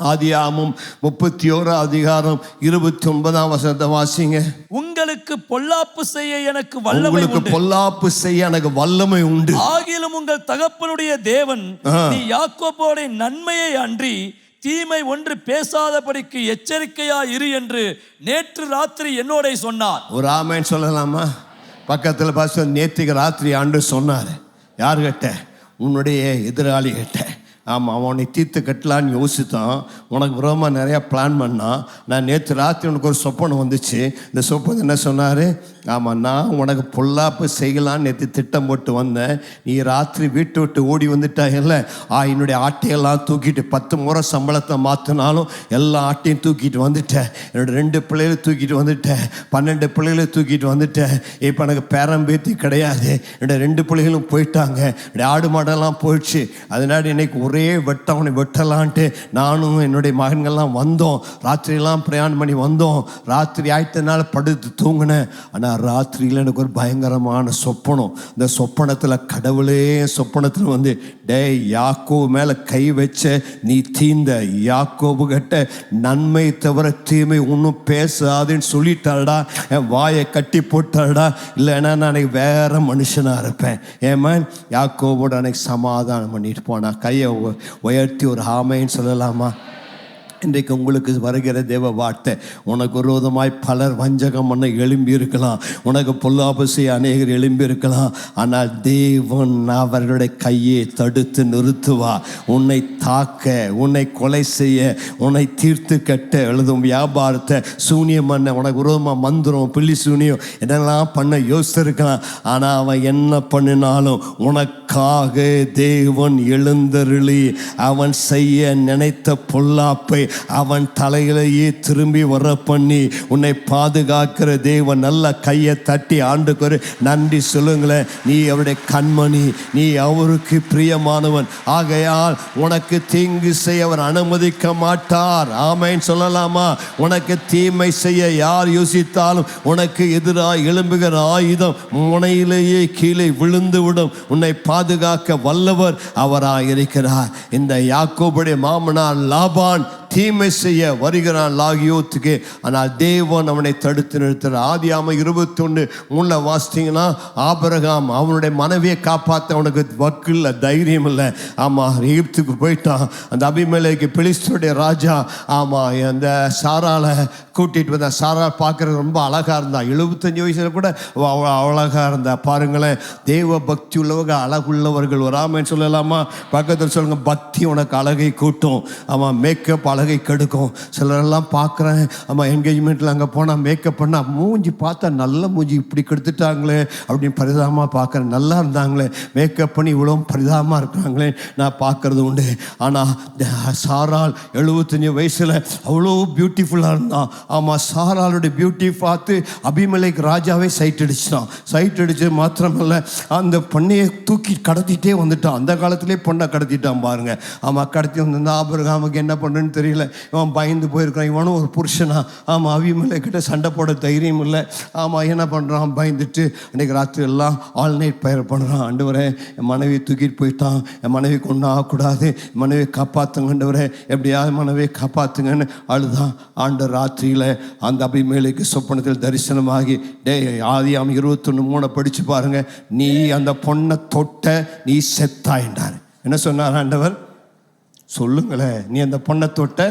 ஆதியாகமம் 31:29 வாசிங்க. உங்களுக்கு பொல்லாப்பு செய்ய எனக்கு வல்லமை உண்டு, பொல்லாப்பு செய்ய எனக்கு வல்லமை உண்டு, ஆகிலும் உங்கள் தகப்பனுடைய தேவன் நீ யாக்கோபோட நன்மையை அன்றி தீமை ஒன்று பேசாதபடிக்கு எச்சரிக்கையா இரு என்று நேற்று ராத்திரி என்னோட சொன்னார். ஒரு ஆமென் சொல்லலாமா? பக்கத்தில் பாஸ்டர், நேற்றுக்கு ராத்திரி ஆண்டு சொன்னார். யார்கிட்ட? உன்னுடைய எதிராளி கிட்ட. ஆமாம், அவனை தீர்த்து கட்டலான்னு யோசித்தான், உனக்கு விரோதமாக நிறையா பிளான் பண்ணான். நான் நேற்று ராத்திரி உனக்கு ஒரு சொப்பனம் வந்துச்சு. இந்த சொப்பனம் என்ன சொன்னார்? ஆமாம், நான் உனக்கு பொல்லாப்பு செய்யலான்னு நேற்று திட்டம் போட்டு வந்தேன், நீ ராத்திரி வீட்டு விட்டு ஓடி வந்துட்டாங்கல்ல, என்னுடைய ஆட்டையெல்லாம் தூக்கிட்டு 10 முறை சம்பளத்தை மாற்றினாலும் எல்லா ஆட்டையும் தூக்கிட்டு வந்துட்டேன், என்னோடய 2 பிள்ளைகளை தூக்கிட்டு வந்துட்டேன், 12 பிள்ளைகளை தூக்கிட்டு வந்துட்டேன். இப்போ எனக்கு பேரம்பேத்தி கிடையாது, என்னோடய 2 பிள்ளைகளும் போயிட்டாங்க, என்னுடைய ஆடு மாடெல்லாம் போயிடுச்சு. அதனால இன்னைக்கு ஒரே அவனை வெட்டலான்ட்டு நானும் என்னுடைய மகன்கள்லாம் வந்தோம். ராத்திரியெல்லாம் பிரயாணம் பண்ணி வந்தோம். ராத்திரி ஆயிட்டனால படுத்து தூங்கினேன். ஆனால் ராத்திரியில் எனக்கு ஒரு பயங்கரமான சொப்பனம். இந்த சொப்பனத்தில் கடவுளே சொப்பனத்தில் வந்து, டேய் யாக்கோபு மேலே கை வச்ச நீ தீந்த யாக்கோபு கிட்ட நன்மை தவிர தீமை ஒன்றும் பேசாதுன்னு சொல்லிட்டாடா, என் வாயை கட்டி போட்டாடா, இல்லைன்னா நான் வேற மனுஷனாக இருப்பேன். ஏமா யாக்கோபோட அன்னைக்கு சமாதானம் பண்ணிட்டு போனா. கையை உயர்த்தி ஒரு ஆமைன்னு சொல்லலாமா? இன்றைக்கு உங்களுக்கு வருகிற தேவ வார்த்தை, உனக்கு விரோதமாய் பலர் வஞ்சகம் பண்ண எழும்பி இருக்கலாம், உனக்கு பொல்லாப்பு செய்ய அநேகர் எழும்பி இருக்கலாம். ஆனால் தேவன் அவர்களுடைய கையை தடுத்து நிறுத்துவா. உன்னை தாக்க, உன்னை கொலை செய்ய, உன்னை தீர்த்து கட்ட எழுதும் வியாபாரத்தை சூனியம் பண்ண, உனக்கு விரோதமாக மந்திரம் பில்லி சூனியம் என்னெல்லாம் பண்ண யோசிச்சிருக்கலாம். ஆனால் அவன் என்ன பண்ணினாலும் உனக்காக தேவன் எழுந்தருளி அவன் செய்ய நினைத்த பொல்லாப்பை அவன் தலையிலேயே திரும்பி வர பண்ணி உன்னை பாதுகாக்கிற தேவன். நல்ல கையை தட்டி ஆண்டுக்கு நன்றி சொல்லுங்களேன். நீ அவருடைய கண்மணி, நீ அவருக்கு பிரியமானவன். ஆகையால் உனக்கு தீங்கு செய்ய அவர் அனுமதிக்க மாட்டார். ஆமென் சொல்லலாமா? உனக்கு தீமை செய்ய யார் யோசித்தாலும் உனக்கு எதிராக எழும்புகிற ஆயுதம் முனையிலேயே கீழே விழுந்து விடும். உன்னை பாதுகாக்க வல்லவர் அவராக இருக்கிறார். இந்த யாக்கோபுடைய மாமனார் லாபான் தீமை செய்ய வருகிறான் லாகியோத்துக்கு. ஆனால் தேவன் அவனை தடுத்து நிறுத்துறார். ஆதியாகமம் 21:3 வாசித்தீங்கன்னா, ஆபிரகாம் அவனுடைய மனைவியை காப்பாற்ற அவனுக்கு வக்கு இல்லை, தைரியம் இல்லை. ஆமாம், எகிப்துக்கு போயிட்டான். அந்த அபிமெலேக்கு பெலிஸ்தருடைய ராஜா அந்த சாராளை கூட்டிகிட்டு வந்தா. சாரா பார்க்குறது ரொம்ப அழகாக இருந்தா. 75 வயசுல கூட அழகாக இருந்தா. பாருங்களேன், தேவ பக்தி உள்ளவங்க அழகுள்ளவர்கள் வராமன்னு சொல்லலாமா? பக்கத்தில் சொல்லுங்க, பக்தி உனக்கு அழகை கூட்டும். ஆமாம், மேக்கப் அழகை கெடுக்கும். சிலரெல்லாம் பார்க்குறேன், ஆமாம், என்கேஜ்மெண்ட்டில் அங்கே போனால் மேக்கப் பண்ணால் மூஞ்சி பார்த்தா நல்ல மூஞ்சி இப்படி கெடுத்துட்டாங்களே அப்படின்னு பரிதாபமாக பார்க்குறேன். நல்லா இருந்தாங்களே, மேக்கப் பண்ணி இவ்வளோ பரிதாபமாக இருக்கிறாங்களே நான் பார்க்குறது உண்டு. ஆனால் சாராள் 75 வயசில் அவ்வளோ பியூட்டிஃபுல்லாக இருந்தான். ஆமாம், சாராளுடைய பியூட்டி பார்த்து அபிமெலேக் ராஜாவே சைட் அடிச்சிட்டான். சைட் அடித்து மாத்திரமல்ல, அந்த பொண்ணையை தூக்கி கடத்திட்டே வந்துட்டான். அந்த காலத்திலே பொண்ணை கடத்திட்டான் பாருங்க. ஆமாம், கடத்தி வந்திருந்தா ஆபிரகாமுக்கு என்ன பண்ணுன்னு தெரியல. இவன் பயந்து போயிருக்கான். இவனும் ஒரு புருஷனா. ஆமாம், அபிமெலேக்கிட்ட சண்டை போட தைரியம் இல்லை. ஆமாம், என்ன பண்ணுறான், பயந்துட்டு அன்றைக்கி ராத்திரி எல்லாம் ஆல் நைட் ப்ரேயர் பண்ணுறான். ஆண்டவரே, என் மனைவி தூக்கிட்டு போயிட்டான், என் மனைவி கொண்டு ஆகக்கூடாது, என் மனைவியை காப்பாற்றுங்க ஆண்டவரே, எப்படியாவது மனைவியை காப்பாற்றுங்கன்னு அழுதான். ஆண்டு ராத்திரியில் அந்த அபிமெலேக்கு சொப்பனத்தில் தரிசனமாகி, ஆதியாகமம் 21:3 படித்து பாருங்க, நீ அந்த பொண்ணை தொட்ட நீ செத்தாயின்றார். என்ன சொன்னார் ஆண்டவர்? சொல்லுங்களேன், நீ அந்த பொண்ணை தொட்ட.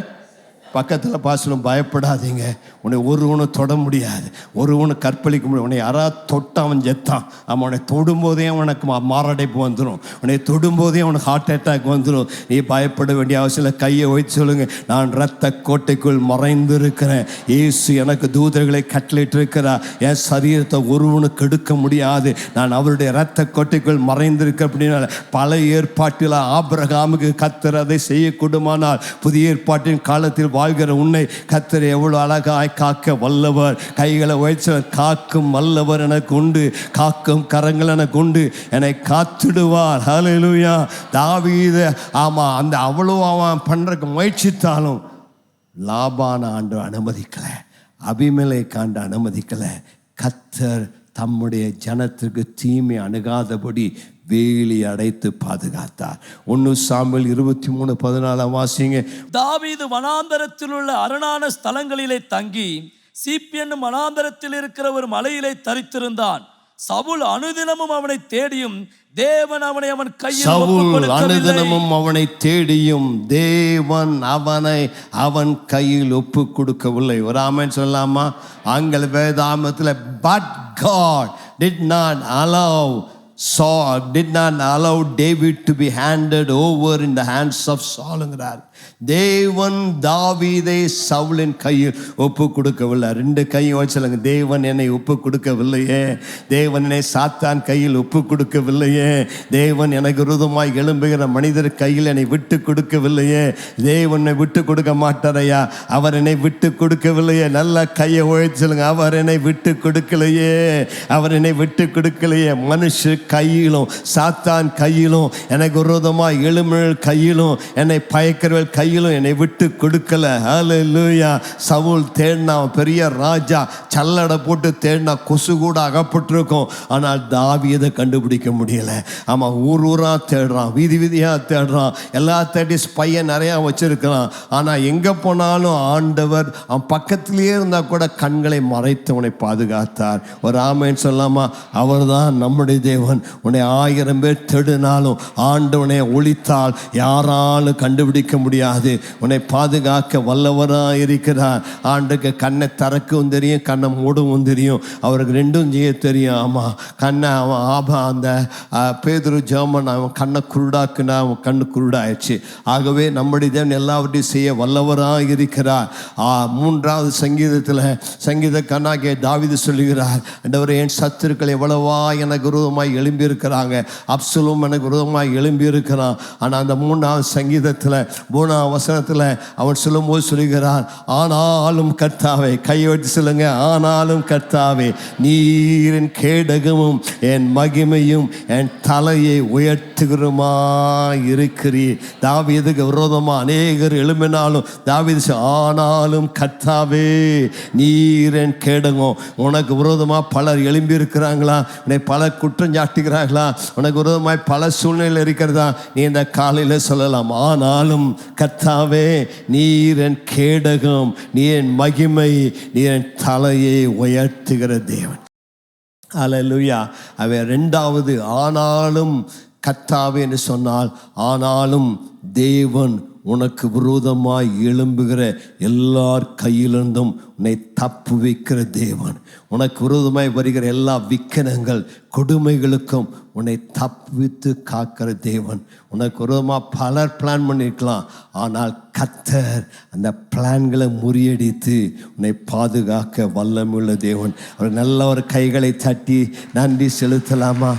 பக்கத்தில் பாசலும், பயப்படாதீங்க, உன்னை ஒருவனும் தொட முடியாது, ஒருவனும் கற்பழிக்க முடியாது. உன்னை யாராவது தொட்ட அவன் செத்தான். அவன் உன்னை தொடும்போதே அவனுக்கு மாரடைப்பு வந்துடும், உன்னை தொடும்போதே அவனுக்கு ஹார்ட் அட்டாக் வந்துடும். நீ பயப்பட வேண்டிய அவசியம் இல்லை. கையை வைத்து சொல்லுங்க, நான் இரத்த கோட்டைக்குள் மறைந்து இருக்கிறேன். இயேசு எனக்கு தூதர்களை கட்டளையிட்டு இருக்கிறார். என் சரீரத்தை ஒருவனுக்கு கெடுக்க முடியாது. நான் அவருடைய இரத்த கோட்டைக்குள் மறைந்திருக்க. அப்படின்னா பழைய ஏற்பாட்டில் ஆபிரகாமுக்கு கர்த்தர் அதை செய்யக்கூடுமானால், புதிய ஏற்பாட்டின் காலத்தில் வாழ்கிற உன்னை கர்த்தர் எவ்வளவு அழகாய் காக்க வல்லவர். கைகளை உயர்த்தி, காக்கும் வல்லவர் எனக்கு உண்டு, காக்கும் கரங்கள் எனக்கு உண்டு, என்னை காத்துடுவார். ஹல்லேலூயா. தாவீது அந்த அவ்வளோ அவன் பண்றதுக்கு முயற்சித்தாலும் லாபான ஆண்டு அனுமதிக்கல, அபிமெலேக் ஆண்டு அனுமதிக்கல. கர்த்தர் தம்முடைய ஜனத்திற்கு தீமை அணுகாதபடி வேலி அடைத்து பாதுகாத்தார். 1 சாமுவேல் 23:14 வாசிங்க. தாவீது வனாந்தரத்தில் உள்ள அரணான ஸ்தலங்களிலே தங்கி சீப் என்னும் வனாந்தரத்தில் இருக்கிற ஒரு மலையிலே தரித்திருந்தான். சவுல் அனுதினமும் அவனை தேடியும் தேவன் அவனை அவன் கையில் அவன் கையில் ஒப்பு கொடுக்கவில்லை. ஒரு ஆமென் சொல்லலாமா? ஆங்கில வேதாகமத்தில் but God did not allow David to be handed over in the hands of Saul. தேவன் தாவீதை சவுலின் கையில் ஒப்பு கொடுக்கவில்லை. 2 கையும் வச்சுலங்க, தேவன் என்னை ஒப்பு கொடுக்கவில்லையே, தேவன் என்னை சாத்தான் கையில் ஒப்பு கொடுக்கவில்லையே, தேவன் எனக்கு விரோதமாய் எழும்புகிற மனிதர் கையில் என்னை விட்டு கொடுக்கவில்லையே, தேவனை விட்டு கொடுக்க மாட்டாரையா, அவர் என்னை விட்டு கொடுக்கவில்லையே. நல்ல கையை உழைச்சலுங்க, அவர் என்னை விட்டு கொடுக்கலையே, அவர் என்னை விட்டு கொடுக்கலையே. மனுஷ கையிலும் சாத்தான் கையிலும் எனக்கு விரோதமாய் எழும்புகிற கையிலும் என்னை பயக்கிறவர்கள் கையிலும் என்னை விட்டு கொடுக்கல. ஹல்லேலூயா. சவுல் தேடினா, பெரிய ராஜா, சல்லடை போட்டு தேடினா கொசு கூட அகப்பட்டிருக்கும். ஆனால் தாவீதை கண்டுபிடிக்க முடியல. ஆமா, ஊரா தேடுறான், வீதி வீதியா தேடுறான், எல்லா தேடி ஸ்பையை நிறையா வச்சிருக்கிறான். ஆனால் எங்கே போனாலும் ஆண்டவர் அவன் பக்கத்திலேயே இருந்தால் கூட கண்களை மறைத்து அவனை பாதுகாத்தார். ஒரு ஆமென் சொல்லாமா? அவர் தான் நம்முடைய தேவன். தேவன். உன்னை 1000 பேர் தேடினாலும் ஆண்டவனை ஒளித்தால் யாராலும் கண்டுபிடிக்க முடியாது. உன்னை பாதுகாக்க வல்லவராக இருக்கிறார். ஆண்டுக்கு கண்ணை திறக்கவும் தெரியும், கண்ணை மூடவும் தெரியும். அவருக்கு ரெண்டும் செய்ய தெரியும். ஆமாம், கண்ணை அவன் அந்த பேதுரு ஜெர்மன் அவன் கண்ணை குருடாக்குனா அவன் கண்ணு குருடாயிடுச்சு. ஆகவே நம்முடைய தேவன் எல்லாவற்றையும் செய்ய வல்லவராக இருக்கிறார். 3வது சங்கீதத்தில் சங்கீதக்காரனாகிய தாவீது சொல்லுகிறார், ஆண்டவரே, என் சத்துருக்கள் எவ்வளவா எனக்கு விரோதமாய் எழும்பி இருக்கிறாங்க, அப்சலோம் எனக்கு விரோதமாய் எழும்பி இருக்கிறான். ஆனால் அந்த 3வது சங்கீதத்தில் 3வது வசனத்தில் அவன் சொல்லும்போது சொல்லுகிறார், ஆனாலும் கர்த்தாவே, கையெழுத்து சொல்லுங்க, ஆனாலும் கர்த்தாவே, நீரின் கேடகமும் என் மகிமையும் என் தலையை உயர்த்துகிறமா இருக்கிறீர். தாவீதுக்கு விரோதமாக அநேகர் எழும்பினாலும் தாவீது ஆனாலும் கர்த்தாவே நீரன் கேடகம். உனக்கு விரோதமாக பலர் எழும்பி இருக்கிறாங்களா? உன்னை பலர் குற்றம் சாட்டுகிறார்களா? உனக்கு விரோதமாய் பல சூழ்நிலை இருக்கிறதா? நீ இந்த காலையில் சொல்லலாம், ஆனாலும் கர்த்தாவே நீரன் கேடகம், நீ என் மகிமை, நீ என் தலையை உயர்த்துகிற தேவன். அல்லேலூயா. அவன் 2வது ஆனாலும் கர்த்தாவே என்று சொன்னால், ஆனாலும் தேவன் உனக்கு விரோதமாய் எழும்புகிற எல்லார் கையிலிருந்தும் உன்னை தப்பு வைக்கிற தேவன். உனக்கு விரோதமாய் வருகிற எல்லா விக்கனங்கள் கொடுமைகளுக்கும் உன்னை தப்புவித்து காக்கிற தேவன். உனக்கு விரோதமாக பலர் பிளான் பண்ணியிருக்கலாம், ஆனால் கர்த்தர் அந்த பிளான்களை முறியடித்து உன்னை பாதுகாக்க வல்லமுள்ள தேவன். அவர் நல்ல ஒரு கைகளை தட்டி நன்றி செலுத்தலாமா?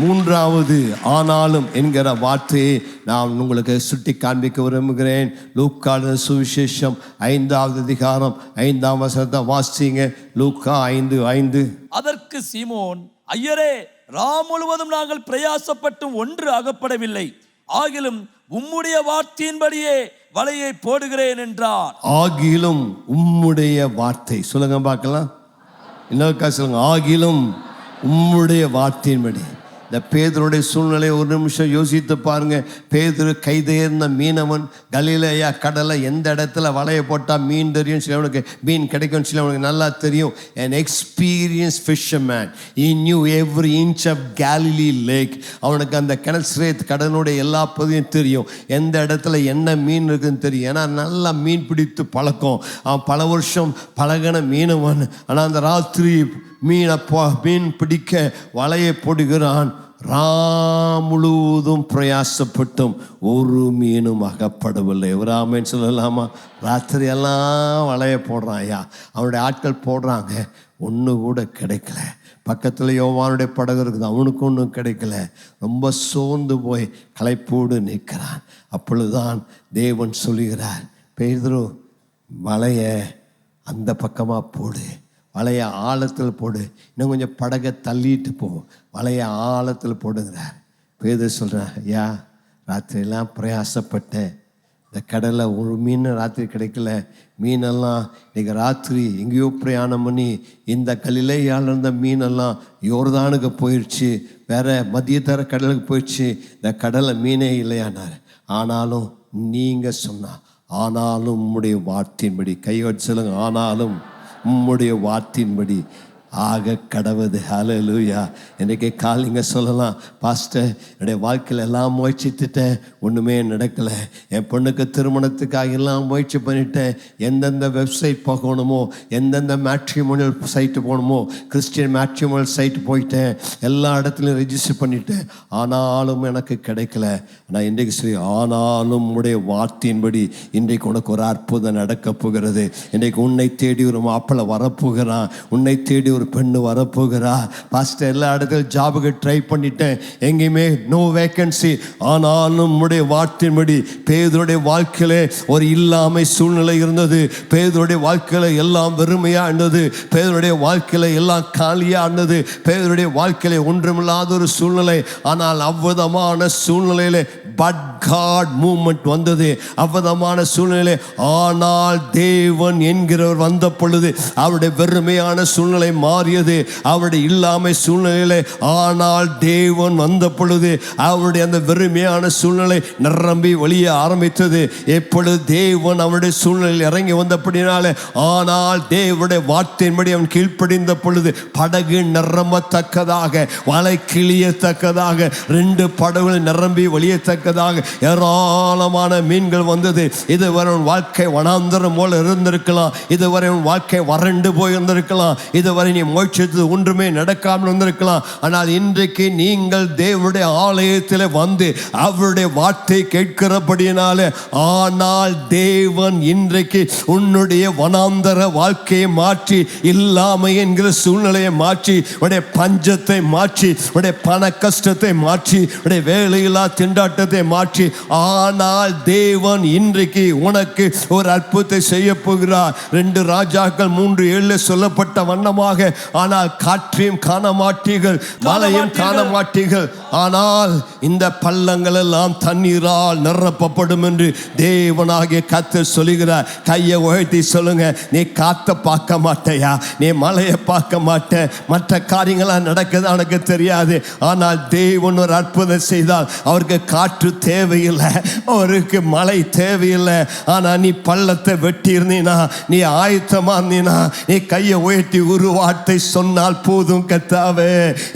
3வது ஆனாலும் என்கிற வார்த்தையை நான் உங்களுக்கு சுட்டி காண்பிக்க விரும்புகிறேன். லூக்கா சுவிசேஷம் 5வது அதிகாரம் 5ஆம் வசனத்தை வாசிங்க. லூக்கா 5:5. அதற்கு சீமோன், ஐயரே, ராம் முழுவதும் நாங்கள் பிரயாசப்பட்டும் ஒன்று அகப்படவில்லை, ஆகிலும் உம்முடைய வார்த்தையின்படியே வலையை போடுகிறேன் என்றான். ஆகிலும் உம்முடைய வார்த்தை சொல்லுங்க பார்க்கலாம். இன்னொருக்கா சொல்லுங்க, ஆகிலும் உம்முடைய வார்த்தையின்படி. இந்த பேதுருடைய சூழ்நிலை ஒரு நிமிஷம் யோசித்து பாருங்க. பேதுரு கைதேர்ந்த மீனவன். கலிலேயா கடலை எந்த இடத்துல வலையை போட்டால் மீன் தெரியும், சிலவனுக்கு மீன் கிடைக்கும், சிலவனுக்கு நல்லா தெரியும். an experienced fisherman, he knew every inch of Galilee lake. அவனுக்கு அந்த கிணஸ்ரேத் கடலுடைய எல்லா பகுதியும் தெரியும், எந்த இடத்துல என்ன மீன் இருக்குன்னு தெரியும். ஏன்னா நல்லா மீன் பிடித்து பழக்கம். அவன் பல வருஷம் பழகின மீனவன். ஆனால் அந்த ராத்திரி மீன் பிடிக்க வலையை போடுகிறான். முழுவதும் பிரயாசப்பட்டும் ஒரு மீனும் அகப்படவில்லை. ஒரு ஆமேன்னு சொல்லலாமா? ராத்திரி எல்லாம் வலையை போடுறான். ஐயா, அவனுடைய ஆட்கள் போடுறாங்க, ஒன்று கூட கிடைக்கல. பக்கத்தில் யோவானுடைய படகு இருக்குது, அவனுக்கு ஒன்றும் கிடைக்கல. ரொம்ப சோர்ந்து போய் களைப்போடு நிற்கிறான். அப்பொழுதுதான் தேவன் சொல்லுகிறார், பேதுரு, வலையை அந்த பக்கமாக போடு, வலையை ஆழத்தில் போடு, இன்னும் கொஞ்சம் படகை தள்ளிட்டு போ, வலையை ஆழத்தில் போடுங்கிறார். பேதுரு சொல்கிறேன், ஐயா, ராத்திரியெல்லாம் பிரயாசப்பட்டேன், இந்த கடலில் ஒரு மீன் ராத்திரி கிடைக்கல. மீனெல்லாம் இன்றைக்கி ராத்திரி எங்கேயோ பிரயாணம் பண்ணி இந்த கலிலேயால் இருந்த மீனெல்லாம் யோர்தானுக்கு போயிடுச்சு, வேறு மத்தியதர கடலுக்கு போயிடுச்சு, இந்த கடலில் மீனே இல்லையானார். ஆனாலும் நீங்கள் சொன்னா, ஆனாலும் உம்முடைய வார்த்தையின்படி, கையோடு சொல்லுங்க, ஆனாலும் உம்முடைய வார்த்தையின்படி ஆக கடவுது. ஹல்லேலூயா. இன்றைக்கி நீங்கள் சொல்லலாம், பாஸ்டர், என்னுடைய வாழ்க்கையில் எல்லாம் முயற்சித்துட்டேன், ஒன்றுமே நடக்கலை. என் பொண்ணுக்கு திருமணத்துக்காக எல்லாம் முயற்சி பண்ணிட்டேன். எந்தெந்த வெப்சைட் போகணுமோ, எந்தெந்த மேட்ரிமோனியல் சைட்டு போகணுமோ, கிறிஸ்டியன் மேட்ரிமோனியல் சைட்டு போயிட்டேன், எல்லா இடத்துலையும் ரெஜிஸ்டர் பண்ணிட்டேன், ஆனாலும் எனக்கு கிடைக்கல. நான் இன்றைக்கு சரி, ஆனாலும் உடைய வார்த்தையின்படி இன்றைக்கு உனக்கு ஒரு அற்புதம் நடக்க போகிறது. இன்றைக்கு உன்னை தேடி ஒரு மாப்பிள்ளை வரப்போகிறான், உன்னை தேடி ஒரு பெண்ணு வரப்போகிறா. பாஸ்டர், எல்லா இடத்துல ஜாபுக்கு ட்ரை பண்ணிட்டேன், எங்கேயுமே நோ வேக்கன்சி. ஆனாலும் உடைய வார்த்தையின்படி பேதுருடைய வாழ்க்கையில ஒரு இல்லாமை சூழ்நிலை இருந்தது. பேதுருடைய வாழ்க்கையில எல்லாம் வெறுமையா இருந்தது. பேதுருடைய வாழ்க்கையில எல்லாம் காலியா இருந்தது. பேதுருடைய வாழ்க்கையில ஒன்றுமில்லாத ஒரு சூழ்நிலை. ஆனால் அவ்விதமான சூழ்நிலையில பட் காட் மூமெண்ட் வந்தது. அவ்வளமான சூழ்நிலை. ஆனால் தேவன் என்கிறவர் வந்த பொழுது அவருடைய வெறுமையான சூழ்நிலை மாறியது. அவருடைய இல்லாமை சூழ்நிலையிலே ஆனால் தேவன் வந்த பொழுது அவருடைய அந்த வெறுமையான சூழ்நிலை நிரம்பி வழிய ஆரம்பித்தது. எப்பொழுது தேவன் அவருடைய சூழ்நிலையில் இறங்கி வந்தபடினாலே, ஆனால் தேவனுடைய வார்த்தையின்படி அவன் கீழ்ப்படிந்த பொழுது படகு நிரம்பத்தக்கதாக, வலை கிளியத்தக்கதாக, 2 படகுகள் நிரம்பி வழியத்தக்கதாக ஏராளமான மீன்கள் வந்தது. இதுவரை உன் வாழ்க்கை வனாந்தரம் போல இருந்திருக்கலாம். இதுவரை உன் வாழ்க்கை வறண்டு போய் இருந்திருக்கலாம். இதுவரை நீ மோட்சத்து ஒன்றுமே நடக்காமல் இருந்திருக்கலாம். ஆனால் இன்றைக்கு நீங்கள் தேவனுடைய ஆலயத்தில் வந்து அவருடைய வார்த்தை கேட்கிறபடியினாலே, ஆனால் தேவன் இன்றைக்கு உன்னுடைய வனாந்தர வாழ்க்கையை மாற்றி, இல்லாமை என்கிற சூழ்நிலையை மாற்றி, உடைய பஞ்சத்தை மாற்றி, உடைய பண கஷ்டத்தை மாற்றி, உடைய வேலையில்லா திண்டாட்டத்தை மாற்றி, ஆனால் தேவன் இன்றைக்கு உனக்கு ஒரு அற்புதத்தை செய்ய போகிறார். 2 ராஜாக்கள் 3:7 சொல்லப்பட்ட வண்ணமாக, ஆனால் காற்றையும் காண மாட்டீர்கள், மலையும் காண மாட்டீர்கள், ஆனால் இந்த பள்ளங்கள் எல்லாம் தண்ணீரால் நிரப்பப்படும் என்று தேவனாகிய கர்த்தர் சொல்லுகிறார். கையை உயர்த்தி சொல்லுங்க, நீ காத்த பார்க்க மாட்டையா, நீ மலையை பார்க்க மாட்ட, மற்ற காரியங்களாம் நடக்குது எனக்கு தெரியாது. ஆனால் தேவன் ஒரு அற்புதம் செய்தால் அவருக்கு காற்று தேவையில்லை, அவருக்கு மழை தேவையில்லை. ஆனால் நீ பள்ளத்தை வெட்டி இருந்தீனா, நீ ஆயத்தமா இருந்தீனா, நீ கையை உயர்த்தி ஒரு வார்த்தை சொன்னால் போதும். கர்த்தாவே,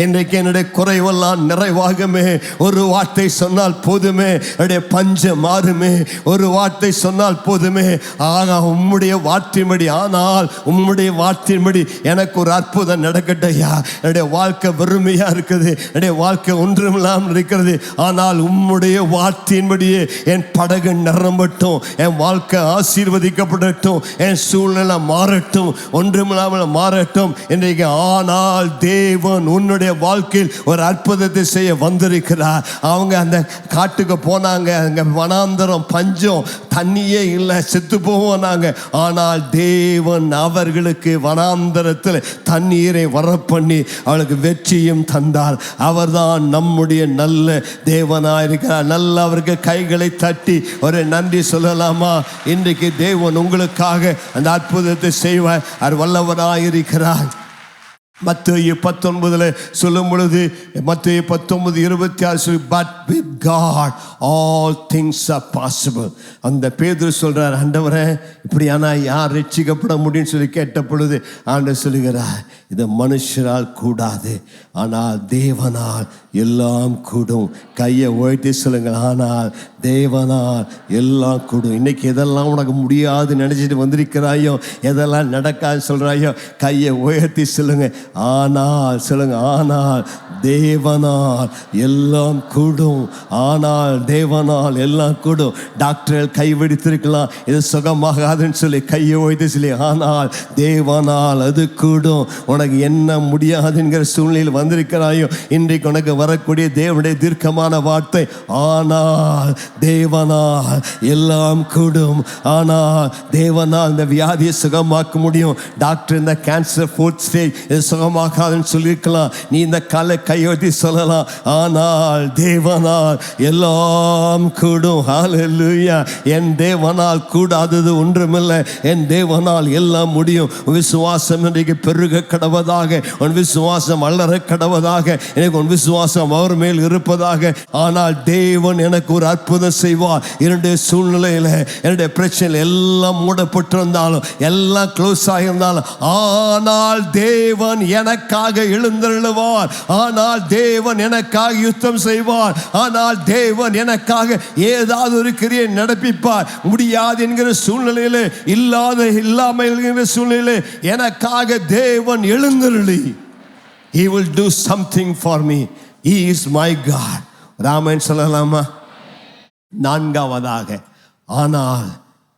இன்றைக்கு என்னுடைய குறைவெல்லாம் நிறைவாகுமே, ஒரு வார்த்தை சொன்னால் போதுமே, என்னுடைய பஞ்சம் மாறுமே, ஒரு வார்த்தை சொன்னால் போதுமே. ஆனா உம்முடைய வார்த்தையின்படி, ஆனால் உம்முடைய வார்த்தையின்படி எனக்கு ஒரு அற்புதம் நடக்கட்டையா. என்னுடைய வாழ்க்கை வெறுமையா இருக்குது, என்னுடைய வாழ்க்கை ஒன்றுமில்லாமல் இருக்கிறது, ஆனால் உம்முடைய வார்த்தையின்படியே என் படகு நிரம்பட்டும், என் வாழ்க்கை ஆசீர்வதிக்கப்படட்டும், என் சூழ்நிலை மாறட்டும், ஒன்றுமில்லாமல் மாறட்டும் இன்றைக்கு. ஆனால் தேவன் உன்னுடைய வாழ்க்கையில் ஒரு அற்புதத்தை செய்ய வந்திருக்கிறார். அவங்க அந்த காட்டுக்கு போனாங்க, அங்க வனாந்தரம், பஞ்சம், தண்ணியே இல்லை, செத்து போவாங்க. ஆனால் தேவன் அவர்களுக்கு வனாந்தரத்தில் தண்ணீரை வரப்பண்ணி அவளுக்கு வெற்றியும் தந்தார். அவர்தான் நம்முடைய நல்ல தேவனாயிருக்கிறார். நல்ல அவருக்கு கைகளை தட்டி ஒரு நன்றி சொல்லலாமா? இன்றைக்கு தேவன் உங்களுக்காக அந்த அற்புதத்தை செய்வார். அவர் வல்லவராயிருக்கிறார். மத்தேயு 19 சொல்லும் பொழுது, மத்தேயு 19:26, but with God all things are possible. அந்த பேதுரு சொல்றார், ஆண்டவரே இப்படியானா யார் ரட்சிக்கப்பட முடியும்னு சொல்லி கேட்ட பொழுது ஆண்டவர் சொல்லுகிறார், இது மனுஷரால் கூடாது, ஆனால் தேவனால் எல்லாம் கூடும். கையை உயர்த்தி சொல்லுங்கள், ஆனால் தேவனால் எல்லாம் கூடும். இன்னைக்கு எதெல்லாம் உனக்கு முடியாது நினைச்சிட்டு வந்திருக்கிறாயோ, எதெல்லாம் நடக்காது சொல்றாயோ, கையை உயர்த்தி சொல்லுங்க, ஆனால் சொல்லுங்க, ஆனால் தேவனால் எல்லாம் கூடும். ஆனால் தேவனால் எல்லாம் கூடும். டாக்டர்கள் கைவிடுத்திருக்கலாம், இது சுகமாகாதுன்னு சொல்லி கையை உயர்த்தி சொல்லி, ஆனால் தேவனால் அது கூடும். உனக்கு என்ன முடியாதுங்கிற சூழ்நிலையில் வந்திருக்கிறாயோ, இன்றைக்கு உனக்கு வரக்கூடிய தேவனுடைய தீர்க்கமான வார்த்தை, ஆனால் தேவனால் எல்லாம் கூடும். ஆனால் தேவனால் இந்த வியாதியை சுகமாக்க முடியும். டாக்டர் இந்த கேன்சர் 4th ஸ்டேஜ், இது சுகமாக்காதுன்னு சொல்லியிருக்கலாம். நீ இந்த காலை கையொட்டி சொல்லலாம், ஆனால் தேவனால் எல்லாம் கூடும். ஹல்லேலூயா. என் தேவனால் கூடாதது ஒன்றுமில்லை, என் தேவனால் எல்லாம் முடியும். விசுவாசம் இன்றைக்கு பெருக கடவதாக, உன் விசுவாசம் வளர கடவதாக, எனக்கு உன் விசுவாசம் அவர் மேல் இருப்பதாக. ஆனால் தேவன் எனக்கு ஒரு அற்புதம் செய்வார். என்னுடைய சூழ்நிலையில், என்னுடைய பிரச்சனை எல்லாம் மூடப்பட்டிருந்தாலும், எல்லாம் க்ளோஸ் ஆகியிருந்தாலும், ஆனால் தேவன் எனக்காக எழுந்தருளுவார். ஆனால் தேவன் எனக்காக யுத்தம் செய்வார். ஆனால் தேவன் எனக்காக ஏதாவது ஒரு கிரியை நடப்பிப்பார். முடியாது என்கிற சூழ்நிலையிலே, இல்லாமல் என்கிற சூழ்நிலையிலே எனக்காக தேவன் எழுந்தருளி, He will do something for me. He is my God. Raman சொல்லலாமா? 4வதாக, ஆனால்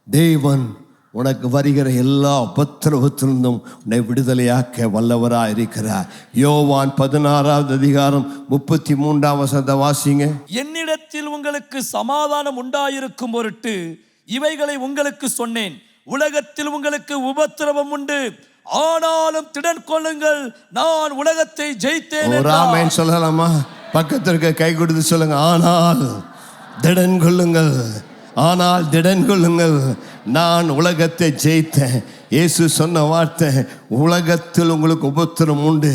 தேவன் உனக்கு வருகிற எல்லா உபத்திரவத்திலிருந்தும் உன்னை விடுதலையாக்க வல்லவராக இருக்கிறார். யோவான் 16:33 வாசிங்க. என்னிடத்தில் உங்களுக்கு சமாதானம் உண்டாயிருக்கும் பொருட்டு இவைகளை உங்களுக்கு சொன்னேன். உலகத்தில் உங்களுக்கு உபத்திரவம் உண்டு, ஆனாலும் திடன் கொள்ளுங்கள், நான் உலகத்தை ஜெயித்தேன். ராமன் சொல்லலாமா? பக்கத்திற்கு கை கொடுத்து சொல்லுங்க, ஆனால் திடன் கொள்ளுங்கள், ஆனால் திடன் கொள்ளுங்கள், நான் உலகத்தை ஜெயித்தேன். இயேசு சொன்ன வார்த்தை, உலகத்தில் உங்களுக்கு உபத்திரம் உண்டு.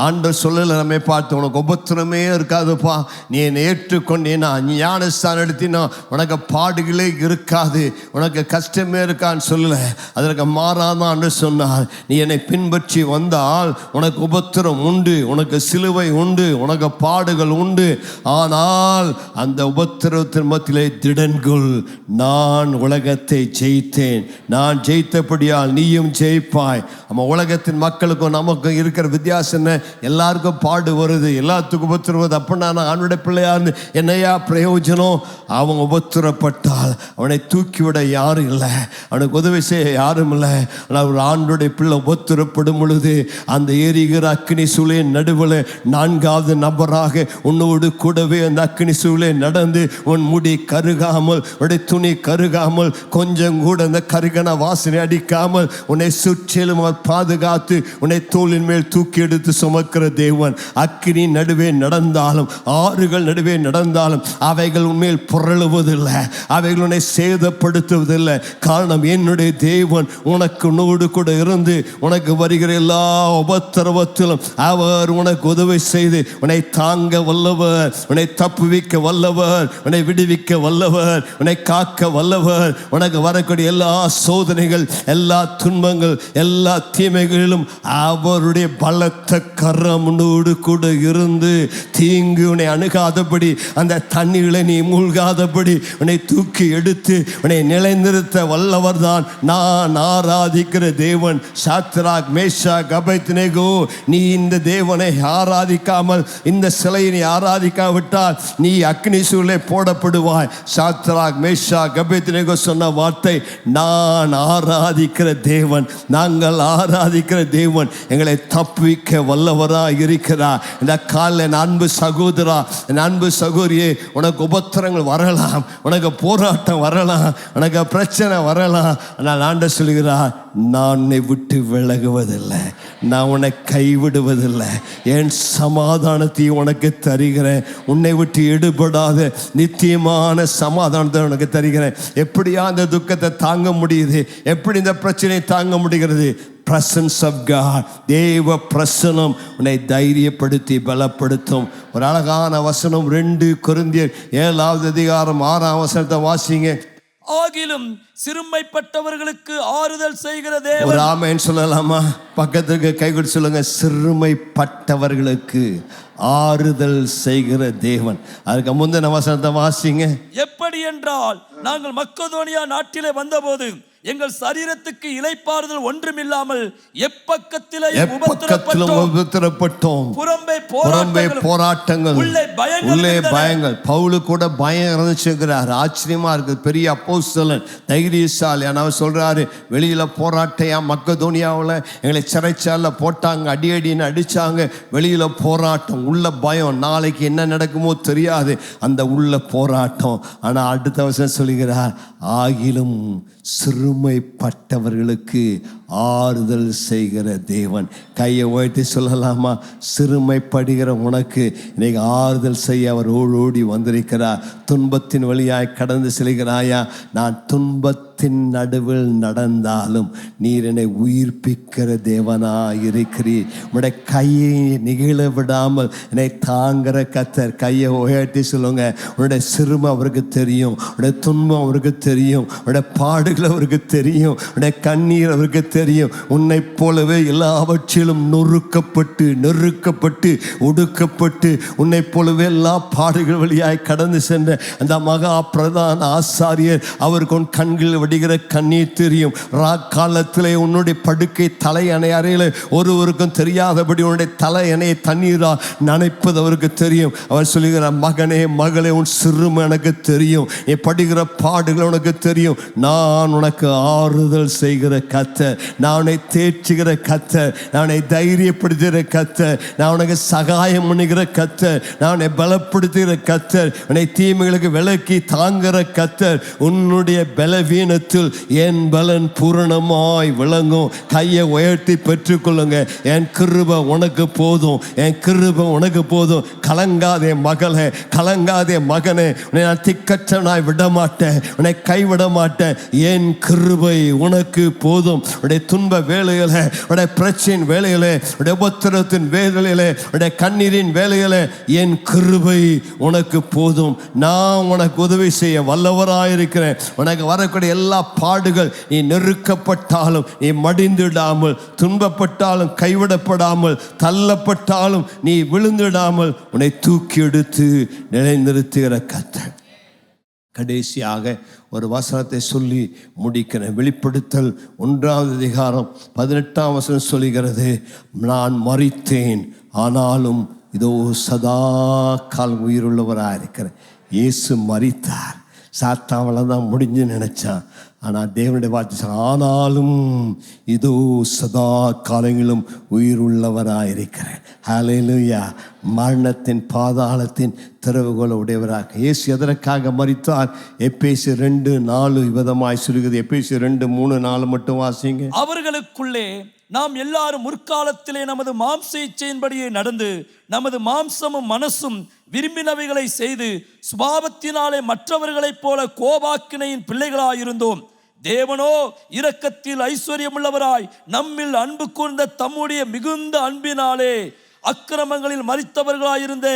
ஆண்டவர் சொல்லலை நம்மை பார்த்து, உனக்கு உபத்திரமே இருக்காதுப்பா, நீ என்னை ஏற்றுக்கொண்டேனா, நீ ஞானஸ்தானம் எடுத்தினா உனக்கு பாடுகளே இருக்காது, உனக்கு கஷ்டமே இருக்கான்னு சொல்லலை. அதற்கு மாறாதான் என்று சொன்னார், நீ என்னை பின்பற்றி வந்தால் உனக்கு உபத்திரம் உண்டு, உனக்கு சிலுவை உண்டு, உனக்கு பாடுகள் உண்டு. ஆனால் அந்த உபத்திரத்தின் மத்தியிலே திடன்கொள், நான் உலகத்தை ஜெயித்தேன், நான் ஜெயித்தபடியால் நீயும் ஜெயிப்பாய். நம்ம உலகத்தின் மக்களுக்கும் நமக்கும் இருக்கிற வித்தியாசம் என்ன? எல்லாருக்கும் பாடு வருது, எல்லாத்துக்கும் உபத்திரவது. அப்படின்னா நான் அவனுடைய பிள்ளையான்னு என்னையா பிரயோஜனம்? அவன் உபத்திரப்பட்டால் அவனை தூக்கிவிட யாரும் இல்லை, அவனுக்கு உதவி செய்ய யாரும் இல்லை. ஆனால் ஒரு ஆண்டுடைய பிள்ளை உபத்திரப்படும் பொழுது அந்த எரிகிற அக்கினி சூளையின் நடுவில் 4வது நபராக உன்னோடு கூடவே அந்த அக்கினி சூளை நடந்து உன் முடி கருகாமல், உன்னுடைய துணி கருகாமல், கொஞ்சம் கூட அந்த கருகன வாசனை அடிக்காமல் உன்னை சுற்றிலும் பாதுகாத்து உன்னை தோளின் மேல் தூக்கி எடுத்து சுமக்கிற தேவன். அக்கினி நடுவே நடந்தாலும், ஆறுகள் நடுவே நடந்தாலும் அவைகள் உன்மேல் புரளுவதில்லை, அவைகள் உன்னை சேதப்படுத்துவதில்லை. காரணம், என்னுடைய தேவன் உனக்கு உன்னோடு கூட இருந்து உனக்கு வருகிற எல்லா உபத்திரவத்திலும் அவர் உனக்கு உதவி செய்து உன்னை தாங்க வல்லவர், உன்னை தப்புவிக்க வல்லவர், உன்னை விடுவிக்க வல்லவர், உன்னை காக்க வல்லவர். உனக்கு வரக்கூடிய எல்லா சோதனைகள், எல்லா துன்பங்கள், எல்லா தீமைகளிலும் அவருடைய பலத்த கரம் உன்னோடு கூட இருந்து தீங்கு உன்னை அணுகாதபடி, அந்த தண்ணீர்களை நீ மூழ்காதபடி உன்னை தூக்கி எடுத்து உன்னை நிலைநிறுத்த வல்லவர் தான் நான் ஆராதிக்கிற தேவன். சாத்ராக், மேஷாக், அபேத்நேகோ, நீ இந்த தேவனை ஆராதிக்காமல், இந்த சிலையை நீ ஆராதிக்காவிட்டால் நீ அக்னி சூளையிலே போடப்படுவாய். சாத்ராக், மேஷாக், அபேத்நேகோ சொன்ன வார்த்தை, நான் ஆராதிக்கிற தேவன், நாங்கள் ஆராதிக்கிற தேவன் எங்களை தப்புவிக்க வல்லவராக இருக்கிறார். இந்த காலையில் என் அன்பு சகோதரா, என் அன்பு சகோதரியே, உனக்கு உபத்திரங்கள் வரலாம், உனக்கு போராட்டம் வரலாம், உனக்கு பிரச்சனை வரலாம். ஆனால் ஆண்டவர் சொல்கிறார், நான் உன்னை விட்டு விலகுவதில்லை, நான் உன்னை கைவிடுவதில்லை, என் சமாதானத்தை உனக்கு தருகிறேன், உன்னை விட்டு எடுபடாத நித்தியமான சமாதானத்தை உனக்கு தருகிறேன். எப்படியா அந்த துக்கத்தை தாங்க முடியுது? எப்படி இந்த பிரச்சனையை தாங்க முடிகிறது? பிரசன்ஸ் ஆஃப் காட், தேவ பிரசனம் உன்னை தைரியப்படுத்தி பலப்படுத்தும். ஒரு அழகான வசனம் 2 கொரிந்தியர் 7வது அதிகாரம் 6ஆம் வசனத்தை வாசிங்க. ஆகிலும் சிறுமைப்பட்டவர்களுக்கு ஆறுதல் செய்கிற தேவன். ஒரு ஆமென் சொல்லலாமா? பக்கத்துக்கு கை கொடுத்து சொல்லுங்க, சிறுமைப்பட்டவர்களுக்கு ஆறுதல் செய்கிற தேவன். அதுக்கு முந்தின வசனத்தை வாசிங்க. எப்படி என்றால், நாங்கள் மக்கதோனியா நாட்டிலே வந்தபோது எங்கள் சரீரத்துக்கு இளைப்பாறுதல் ஒன்றுமில்லாமல் எப்பக்கத்திலும் உபத்திரப்பட்டோம். புறம்பே போராட்டங்கள், உள்ளே பயங்கள். பவுலு கூட பயம் இருந்துச்சுங்கிறார். ஆச்சரியமா இருக்கு. பெரிய அப்போஸ்தலன், தைரியசாலி. ஆனால் சொல்றாரு, வெளியில போராட்டையா, மக்கதோனியாவில் எங்களை சிறைச்சால போட்டாங்க, அடின்னு அடிச்சாங்க. வெளியில போராட்டம், உள்ள பயம், நாளைக்கு என்ன நடக்குமோ தெரியாது, அந்த உள்ள போராட்டம். ஆனா அடுத்த வருஷம் சொல்லுகிறார், ஆகிலும் சிறுமைப்பட்டவர்களுக்கு ஆறுதல் செய்கிற தேவன். கையை உயர்த்தி சொல்லலாமா? சிறுமைப்படுகிற உனக்கு இன்னைக்கு ஆறுதல் செய்ய அவர் ஓடி வந்திருக்கிறார். துன்பத்தின் வழியாய் கடந்து செல்கிறாயா? நான் துன்பத்தின் நடுவில் நடந்தாலும் நீர் என்னை உயிர்ப்பிக்கிற தேவனாய் இருக்கிறீர். உடைய கையை நிகழ விடாமல் என்னை தாங்கிற கர்த்தர். கையை உயர்த்தி சொல்லுங்க. உன்னுடைய சிறுமை அவருக்கு தெரியும், உடைய துன்பம் அவருக்கு தெரியும், உடைய பாடுகள் அவருக்கு தெரியும், உடைய கண்ணீர் அவருக்கு தெரியும். உன்னை போலவே எல்லாவற்றிலும் நெருக்கப்பட்டு ஒடுக்கப்பட்டு உன்னை போலவே எல்லா பாடுகள் வழியாய் கடந்து சென்ற அந்த மகா பிரதான ஆசாரியர், அவருக்கு உன் கண்களில் வடிகிற கண்ணீர் தெரியும். காலத்திலே உன்னுடைய படுக்கை தலையணை அறையில் ஒருவருக்கும் தெரியாதபடி உன்னுடைய தலையணையை தண்ணீரால் நனைப்பது அவருக்கு தெரியும். அவர் சொல்லுகிறார், மகனே மகளே, உன் சிறுமை எனக்கு தெரியும், நீ படுகிற பாடுகள் உனக்கு தெரியும். நான் உனக்கு ஆறுதல் செய்கிற கர்த்தர், நான் உன்னை தேற்றுகிற கர்த்தர், நான் உன்னை தைரியப்படுத்துகிற கர்த்தர், நான் உனக்கு சகாயம் பண்ணுகிற கர்த்தர், நான் உன்னை பலப்படுத்துகிற கர்த்தர், உன்னை தீமைகளுக்கு விலக்கி தாங்குகிற கர்த்தர், உன்னுடைய பலவீன பலவீனத்தில் என் பலன் பூரணமாய் விளங்கும். கையை உயர்த்தி பெற்றுக்கொள்ளுங்க. என் கிருபை உனக்கு போதும், என் கிருபை உனக்கு போதும். கலங்காதே மகளே, கலங்காதே மகனே, உன்னை நான் திக்கற்றனாய் விட மாட்டேன், உன்னை கைவிட மாட்டேன். என் கிருபை உனக்கு போதும். உடைய துன்ப வேலையிலே, உடைய பிரச்சனை வேலையிலே, உடைய உபத்திரத்தின் வேலையிலே, உடைய கண்ணீரின் வேலையிலே என் கிருபை உனக்கு போதும். நான் உனக்கு உதவி செய்ய வல்லவராயிருக்கிறேன். உனக்கு வரக்கூடிய எல்லா பாடுகள், நீ நெருக்கப்பட்டாலும் நீ மடிந்துடாமல், துன்பப்பட்டாலும் கைவிடப்படாமல், தள்ளப்பட்டாலும் நீ விழுந்துடாமல் உன்னை தூக்கி எடுத்து நிலைநிறுத்துகிற கர்த்தர். கடைசியாக ஒரு வசனத்தை சொல்லி முடிக்கிறேன். வெளிப்படுத்தல் 1ஆம் அதிகாரம் 18ஆம் வசனம் சொல்லுகிறது, நான் மரித்தேன் ஆனாலும் இதோ சதா காலம் உயிருள்ளவராக இருக்கிறேன். இயேசு மரித்தார். சாத்தாவளை தான் முடிஞ்சு நினைச்சான். ஆனால் தேவனுடைய வார்த்தை, ஆனாலும் இதோ சதா காலங்களும் உயிர் உள்ளவராயிருக்கிறேன். ஹல்லேலூயா. மரணத்தின் பாதாளத்தின் திறவுகோல் உடையவராக இயேசு எதற்காக மரித்தார்? எபேசியர் 2:4 விதமாய் சொல்கிறது. எபேசியர் 2:3-4 மட்டும் வாசிங்க. அவர்களுக்குள்ளே நாம் எல்லாரும் முற்காலத்திலே நமது மாம்ச இச்சையின்படியே நடந்து நமது மாம்சமும் மனசும் விரும்பினவைகளை செய்து சுபாவத்தினாலே மற்றவர்களைப் போல கோபாக்கினையின் பிள்ளைகளாயிருந்தோம். தேவனோ இரக்கத்தில் ஐஸ்வர்யமுள்ளவராய் நம்மில் அன்பு கூர்ந்த தம்முடைய மிகுந்த அன்பினாலே அக்கிரமங்களில் மரித்தவர்களாயிருந்த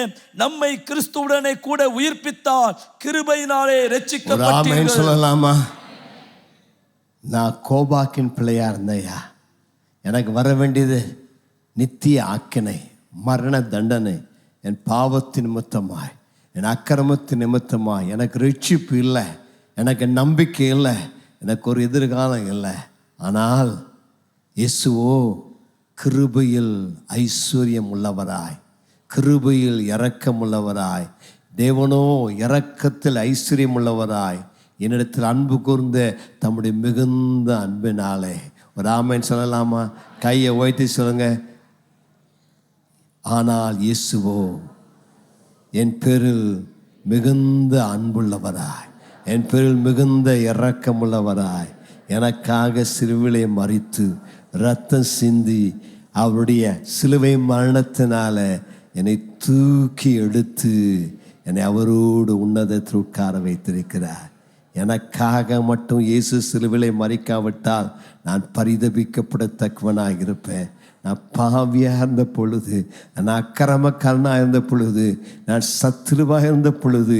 நம்மை கிறிஸ்துவுடனே கூட உயிர்ப்பித்தார். கிருபையினாலே ரட்சிக்கப்பட்டீர்கள். சொல்லலாமா? நான் கோபாக்கின் பிள்ளையா இருந்தையா, எனக்கு வர வேண்டியது நித்திய ஆக்கினை, மரண தண்டனை. என் பாவத்தின் நிமித்தமாய், என் அக்கிரமத்தின் நிமித்தமாய் எனக்கு ரட்சிப்பு இல்லை, எனக்கு நம்பிக்கை இல்லை, எனக்கு ஒரு எதிர்காலம் இல்லை. ஆனால் இயேசுவோ கிருபையில் ஐஸ்வர்யம் உள்ளவராய், கிருபையில் இரக்கம் உள்ளவராய், தேவனோ இரக்கத்தில் ஐஸ்வர்யம் உள்ளவராய் என்னிடத்தில் அன்பு கூர்ந்த தம்முடைய மிகுந்த அன்பினாலே. ஒரு ஆமென் சொல்லலாமா? கையை உயர்த்தி சொல்லுங்க. ஆனால் இயேசுவோ என் பேரில் மிகுந்த அன்புள்ளவராய், என் பேரில் மிகுந்த இரக்கமுள்ளவராய் எனக்காக சிலுவிலே மரித்து இரத்தம் சிந்தி அவருடைய சிலுவை மரணத்தினால என்னை தூக்கி எடுத்து என்னை அவரோடு உன்னதத்தில் உட்கார வைத்திருக்கிறார். எனக்காக மட்டும் இயேசு சிலுவிலை மரிக்காவிட்டால் நான் பரிதபிக்கப்படத்தக்கவனாக இருப்பேன். நான் பாவியாக இருந்த பொழுது, நான் அக்கிரமக்காரனாக இருந்த பொழுது, நான் சத்துருவாக இருந்த பொழுது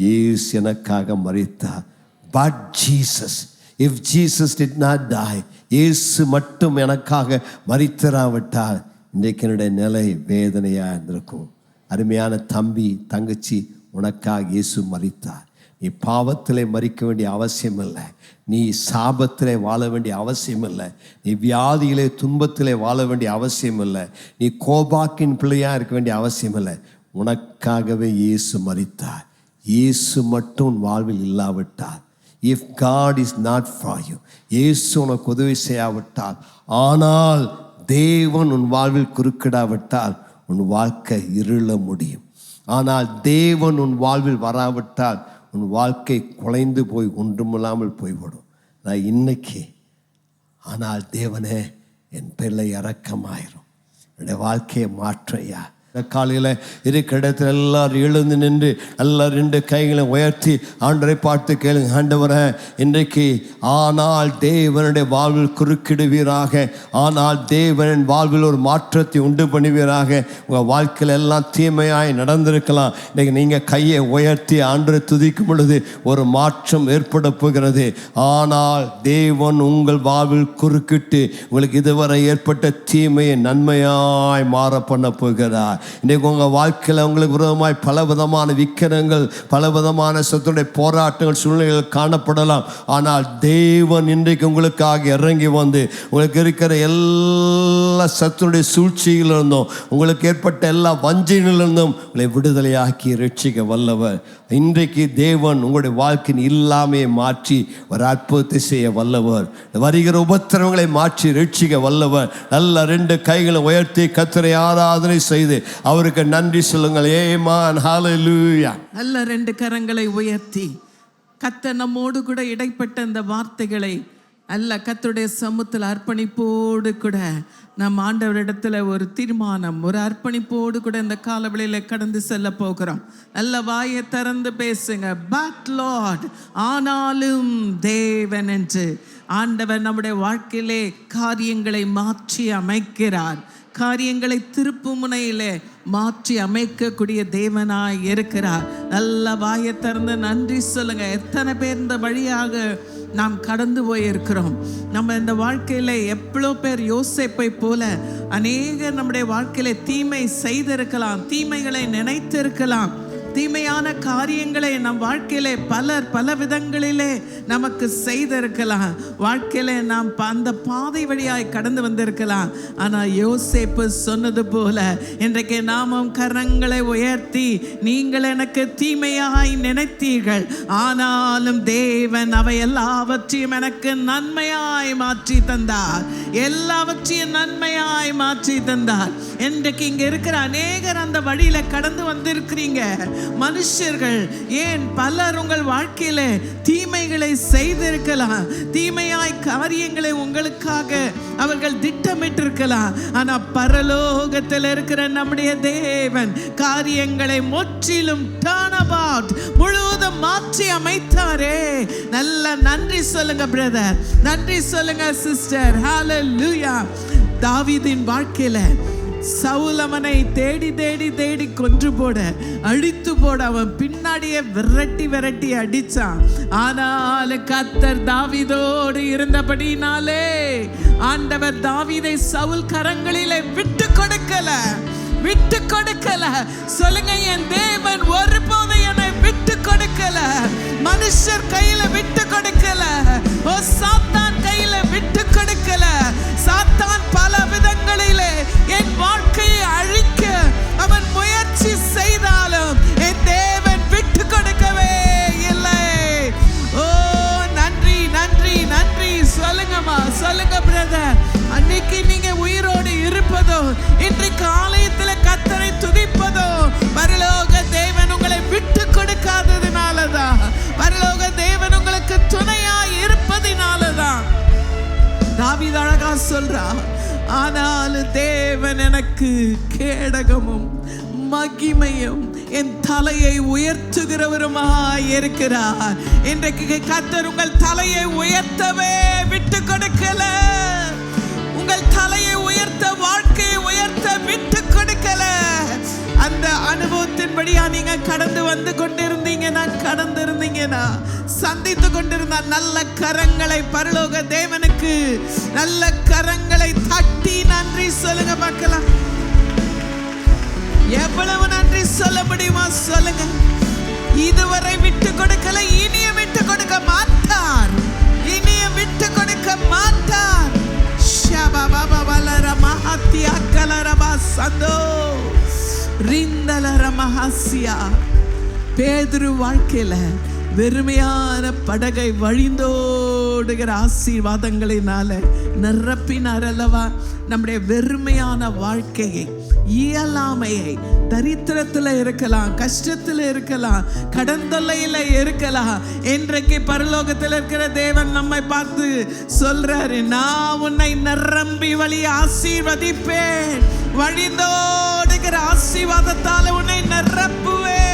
இயேசு எனக்காக மரித்தார். But Jesus, if Jesus did not die, இயேசு மட்டும் எனக்காக மரித்தராவிட்டால் இன்றைக்கு என்னுடைய நிலை வேதனையாக இருந்திருக்கும். அருமையான தம்பி தங்கச்சி, உனக்காக இயேசு மரித்தார். நீ பாவத்திலே மரிக்க வேண்டிய அவசியம் இல்லை, நீ சாபத்திலே வாழ வேண்டிய அவசியம் இல்லை, நீ வியாதியிலே துன்பத்திலே வாழ வேண்டிய அவசியம் இல்லை, நீ கோபாக்கின் பிள்ளையாக இருக்க வேண்டிய அவசியம் இல்லை. உனக்காகவே இயேசு மரித்தார். இயேசு மட்டும் உன் வாழ்வில் இல்லாவிட்டால், if God is not for you, இயேசு உனக்கு உதவி செய்யாவிட்டால், ஆனால் தேவன் உன் வாழ்வில் குறுக்கிடாவிட்டால் உன் வாழ்க்கை இருள முடியும். ஆனால் தேவன் உன் வாழ்வில் வராவிட்டால் உன் வாழ்க்கை குலைந்து போய் ஒன்றுமில்லாமல் போய்விடும். நான் இன்னைக்கு, ஆனால் தேவனே என் பிள்ளை இரக்கமாயிரும், என்னுடைய வாழ்க்கையை மாற்றையா. காலையில் இருக்கிற இடத்துல எல்லாரும் எழுந்து நின்று எல்லாரும் 2 கைகளை உயர்த்தி ஆண்டவரை பார்த்து கேளுங்க. ஆண்டவரே, இன்றைக்கு ஆனால் தேவனுடைய வாழ்வில் குறுக்கிடுவீராக, ஆனால் தேவனின் வாழ்வில் ஒரு மாற்றத்தை உண்டு பண்ணுவீராக. உங்கள் வாழ்க்கையில் எல்லாம் தீமையாய் நடந்திருக்கலாம். இன்றைக்கு நீங்கள் கையை உயர்த்தி ஆண்டவரை துதிக்கும் பொழுது ஒரு மாற்றம் ஏற்பட போகிறது. ஆனால் தேவன் உங்கள் வாழ்வில் குறுக்கிட்டு உங்களுக்கு இதுவரை ஏற்பட்ட தீமையை நன்மையாய் மாற பண்ண போகிறார். இன்றைக்கு உங்கள் வாழ்க்கையில் உங்களுக்கு விரோதமாய் பல விதமான விக்கிரங்கள், பல விதமான சத்துடைய போராட்டங்கள், சூழ்நிலைகள் காணப்படலாம். ஆனால் தேவன் இன்றைக்கு உங்களுக்காக இறங்கி வந்து உங்களுக்கு இருக்கிற எல்லா சத்துடைய சூழ்ச்சியிலிருந்தும், உங்களுக்கு ஏற்பட்ட எல்லா வஞ்சனையிலிருந்தும் உங்களை விடுதலையாக்கி ரட்சிக்க வல்லவர். இன்றைக்கு தேவன் உங்களுடைய வாழ்க்கையின் இல்லாமையை மாற்றி ஒரு அற்புதத்தை செய்ய வல்லவர். வருகிற உபத்திரவங்களை மாற்றி ரட்சிக்க வல்லவர். நல்ல 2 கைகளை உயர்த்தி கர்த்தரை ஆராதனை செய்து அவருக்கு நன்றி சொல்லுங்கள். ஆமென், ஹல்லேலூயா. நல்ல 2 கரங்களை உயர்த்தி கர்த்தர் நம்மோடு கூட இடைப்பட்ட இந்த வார்த்தைகளை அல்ல கர்த்தருடைய சமூகத்தில் அர்ப்பணிப்போடு கூட நம் ஆண்டவரிடத்துல ஒரு தீர்மானம், ஒரு அர்ப்பணிப்போடு கூட இந்த காலவெளியில கடந்து செல்ல போகிறோம். நல்ல வாயை திறந்து பேசுங்க. பட் லார்ட், ஆனாலும் தேவன் என்று ஆண்டவர் நம்முடைய வாழ்க்கையிலே காரியங்களை மாற்றி அமைக்கிறார். காரியங்களை திருப்பு முனையிலே மாற்றி அமைக்கக்கூடிய தேவனாய் இருக்கிறார். நல்ல வாயை திறந்து நன்றி சொல்லுங்க. எத்தனை பேர் இந்த வழியாக நாம் கடந்து போயிருக்கிறோம். நம்ம இந்த வாழ்க்கையில எவ்வளோ பேர் யோசேப்பை போல அநேகர் நம்முடைய வாழ்க்கையில தீமை செய்திருக்கலாம், தீமைகளை நினைத்திருக்கலாம், தீமையான காரியங்களை நம் வாழ்க்கையிலே பல விதங்களிலே நமக்கு செய்திருக்கலாம். வாழ்க்கையில நாம் அந்த பாதை வழியாய் கடந்து வந்திருக்கலாம். ஆனால் யோசேப்பு சொன்னது போல இன்றைக்கு நாமும் கரங்களை உயர்த்தி, நீங்கள் எனக்கு தீமையாய் நினைத்தீர்கள், ஆனாலும் தேவன் அவை எல்லாவற்றையும் எனக்கு நன்மையாய் மாற்றி தந்தார். எல்லாவற்றையும் நன்மையாய் மாற்றி தந்தார். இன்றைக்கு இங்க இருக்கிற அநேகர் அந்த வழியில கடந்து வந்திருக்கிறீங்க. மனுஷர்கள் ஏன் பலர் உங்கள் வாழ்க்கையில தீமைகளை செய்திருக்கலாம், தீமையாய் காரியங்களை உங்களுக்காக அவர்கள் திட்டமிட்டிருக்கலாம். ஆனா பரலோகத்தில் இருக்கிற நம்முடைய தேவன் காரியங்களை முற்றிலும் turn about முழுவதும் மாற்றி அமைத்தாரே. நல்ல நன்றி சொல்லுங்க பிரதர், நன்றி சொல்லுங்க சிஸ்டர். ஹalleluya. தாவீதின் வாழ்க்கையில சவுல் அவனை தேடி தேடி தேடி கொன்று போட, அழித்து போட அவன் பின்னாடியே விரட்டி அடிச்சான். ஆனால் கர்த்தர் தாவீதோடு இருந்தபடினாலே ஆண்டவர் தாவீதை சவுல் கரங்களிலே விட்டு கொடுக்கல. சொல்லுங்க, என் தேவன் ஒருபோது என்னை விட்டு கொடுக்கல. மனுஷர் கையில விட்டு கொடுக்கல. ஓ சாத்தான் கையில விட்டு கொடுக்கல. சாத்தான் பல விதங்களிலே என் வாழ்க்கையை அழிக்க அவன் முயற்சி செய்தாலும் என் தேவன் விட்டு கொடுக்கவே இல்லை. ஓ நன்றி நன்றி நன்றி சொல்லுங்கம்மா, சொல்லுங்க பிரதர். அன்னைக்கு நீங்க உயிரோடு இருப்பதோ, இன்றைக்கு ஆலயத்தில் கர்த்தரை துதிப்பதோ பரலோக தேவன் உங்களை விட்டு கொடுக்காததினாலதான், பரலோக தேவன் உங்களுக்கு துணையாய் இருப்பதினாலதான். தாவீது அழகா சொல்றார், ஆனாலும் தேவன் எனக்கு கேடகமும் மகிமையும் என் தலையை உயர்த்துகிறவருமாய் இருக்கிறார். இன்றைக்கு கர்த்தர் உங்கள் தலையை உயர்த்தவே விட்டு கொடுக்கல. உங்கள் தலையை உயர்த்த, வாழ்க்கையை உயர்த்த விட்டு கொடுக்கல. அந்த அனுபவத்தின்படியா நீங்க கடந்து வந்து கொண்டிருந்தீங்கன்னா சந்தித்து கொண்டிருந்த நல்ல கரங்களை பரலோக தேவனுக்கு நல்ல கரங்களை தட்டி நன்றி சொல்லுங்க பார்க்கலாம். எவ்வளவு நன்றி சொல்ல முடியுமா சொல்லுங்க. இதுவரை விட்டு கொடுக்கல, இனியும் விட்டு கொடுக்க மாட்டார். இனியும் விட்டு கொடுக்க மாட்டார். பேதுரு வாழ்க்கையில வெறுமையான படகை வழிந்தோடுகிற ஆசீர்வாதங்களினால நிரப்பினார் அல்லவா. நம்முடைய வெறுமையான வாழ்க்கையை, இயலாமையை, தரித்திரத்தில் இருக்கலாம், கஷ்டத்தில் இருக்கலாம், கடன் தொல்லையில் இருக்கலாம். இன்றைக்கு பரலோகத்தில் இருக்கிற தேவன் நம்மை பார்த்து சொல்றாரு, நான் உன்னை நிரம்பி வழி ஆசீர்வதிப்பேன், வழிந்தோடுகிற ஆசீர்வாதத்தால் உன்னை நிரப்புவேன்.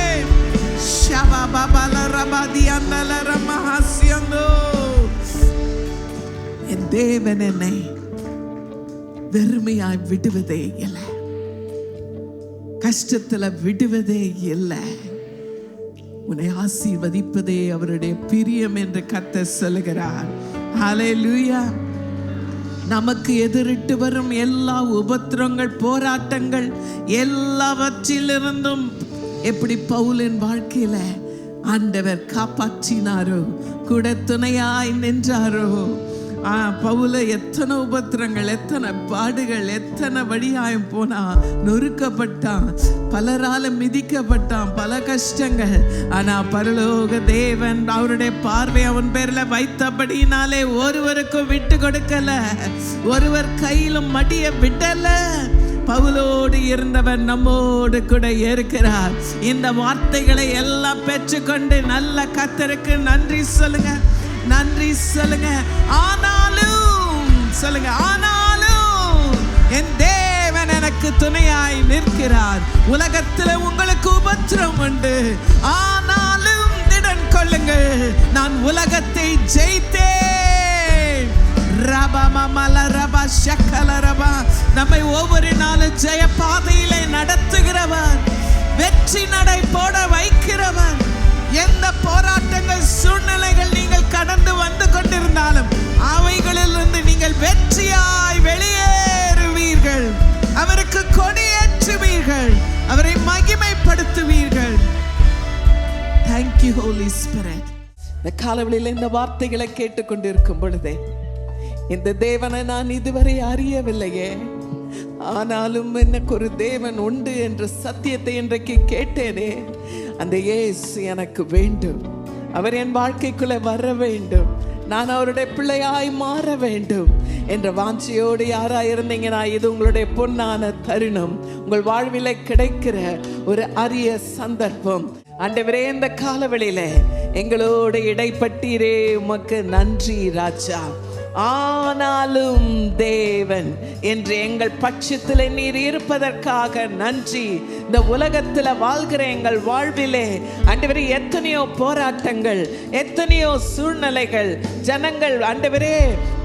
என் தேவன் என்னை வெறுமையாய் விடுவதே இல்லை, கஷ்டத்துல விடுவதே இல்லை, உன்னை ஆசீர்வதிப்பதே அவருடைய பிரியம் என்று கர்த்தர் சொல்லுகிறார். ஹல்லேலூயா. நமக்கு எதிரிட்டு வரும் எல்லா உபத்திரங்கள், போராட்டங்கள் எல்லாவற்றிலிருந்தும் எப்படி பவுலின் வாழ்க்கையில ஆண்டவர் காப்பாற்றினாரோ, கூட துணையாய் நின்றாரோ. பவுல எத்தனை உபத்திரங்கள், எத்தனை பாடுகள், எத்தனை வழியாயும் போனா, நொறுக்கப்பட்டான், பலரால மிதிக்கப்பட்டான், பல கஷ்டங்கள். ஆனா பரலோக தேவன் அவருடைய பார்வை அவன் பேர்ல வைத்தபடினாலே ஒருவருக்கும் விட்டு கொடுக்கல, ஒருவர் கையிலும் மடிய விடல. பவுலோடு இருந்தவர் நம்மோடு கூட இருக்கிறார். இந்த வார்த்தைகளை எல்லாம் பெற்றுக்கொண்டு நல்ல கர்த்தருக்கு நன்றி சொல்லுங்க, நன்றி சொல்லுங்க. ஆனாலும் சொல்லுங்க, ஆனாலும் என் தேவன் எனக்கு துணையாய் நிற்கிறார். உலகத்தில் உங்களுக்கு உபத்திரம் உண்டு, ஆனாலும் திடன் கொள்ளுங்கள், நான் உலகத்தை ஜெயித்தேன். நம்மை ஒவ்வொரு நாளும் ஜெய பாதையிலே நடத்துகிறவர், வெற்றி நடை போட வைக்கிறவர். எந்த போராட்டங்கள் சூழ்நிலைகள் நீங்கள் கடந்து வந்து கொண்டிருந்தாலும் அவைகளிலிருந்து நீங்கள் வெற்றியாய் வெளியேறுவீர்கள். அவருக்கு கொடியேற்றுவீர்கள், அவரை மகிமைப்படுத்துவீர்கள். Thank you Holy Spirit. இந்த காலவெளியில் இந்த வார்த்தைகளை கேட்டுக்கொண்டிருக்கும் பொழுதே, இந்த தேவனை நான் இதுவரை அறியவில்லையே, ஆனாலும் எனக்கு ஒரு தேவன் உண்டு என்ற சத்தியத்தை இன்றைக்கு கேட்டேனே. அந்த இயேசு எனக்கு வேண்டும், அவர் என் வாழ்க்கைக்குள்ள வர வேண்டும், நான் அவருடைய பிள்ளையாய் மாற வேண்டும் என்ற வாஞ்சியோடு யாராக இருந்தீங்கன்னா, இது உங்களுடைய பொன்னான தருணம், உங்கள் வாழ்வில கிடைக்கிற ஒரு அரிய சந்தர்ப்பம். ஆண்டவரே, இந்த காலவெளியில எங்களோடு இடைப்பட்டீரே, உமக்கு நன்றி ராஜா. ஆனாலும் தேவன் என்று எங்கள் பட்சத்தில் நீர் இருப்பதற்காக நன்றி. இந்த உலகத்தில் வாழ்கிற எங்கள் வாழ்விலே ஆண்டவரே எத்தனையோ போராட்டங்கள், எத்தனையோ சூழ்நிலைகள், ஜனங்கள் ஆண்டவரே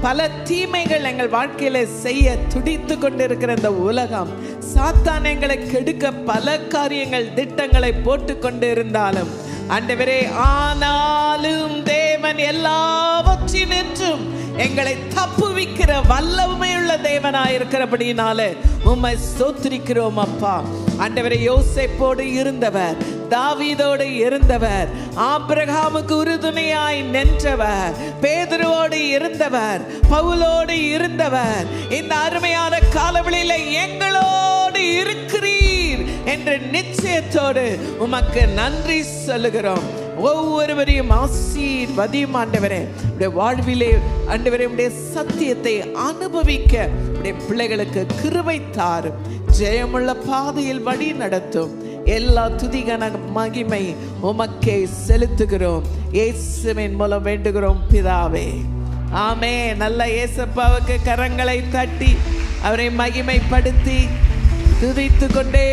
பல தீமைகள் எங்கள் வாழ்க்கையில செய்ய துடித்து கொண்டிருக்கிற இந்த உலகம், சாத்தான் எங்களை கெடுக்க பல காரியங்கள் திட்டங்களை போட்டு கொண்டு இருந்தாலும் ஆண்டவரே, ஆனாலும் தேவன் எல்லாவற்றினின்றும் எங்களை தப்புவிக்கிற வல்லமையுள்ள தேவனாயிருக்கிறபடினாலே உம்மை ஸ்தோத்திரிக்கிறோம் அப்பா. ஆண்டவரே, யோசேப்போடு இருந்தவர், தாவீதோடு இருந்தவர், ஆபிரகாமுக்கு உறுதுணையாய் நின்றவர், பேதுருவோடு இருந்தவர், பவுலோடு இருந்தவர், இந்த அருமையான காலவெளியில எங்களோடு இருக்கிறீர் என்ற நிச்சயத்தோடு உமக்கு நன்றி சொல்லுகிறோம். ஒவ்வொருவரையும் ஆசீர்வதியும் ஆண்டவரே. உடைய வாழ்விலே ஆண்டவரே உடைய சத்தியத்தை அனுபவிக்க உடைய பிள்ளைகளுக்கு கிருபை தாரும், ஜெயமுள்ள பாதையில் வழி நடத்தும். எல்லா துதிகன மகிமை உமக்கே செலுத்துகிறோம், இயேசுவின் மூலம் வேண்டுகிறோம் பிதாவே, ஆமே. நல்ல இயேசப்பாவுக்கு கரங்களை தட்டி அவரை மகிமைப்படுத்தி துதித்து கொண்டே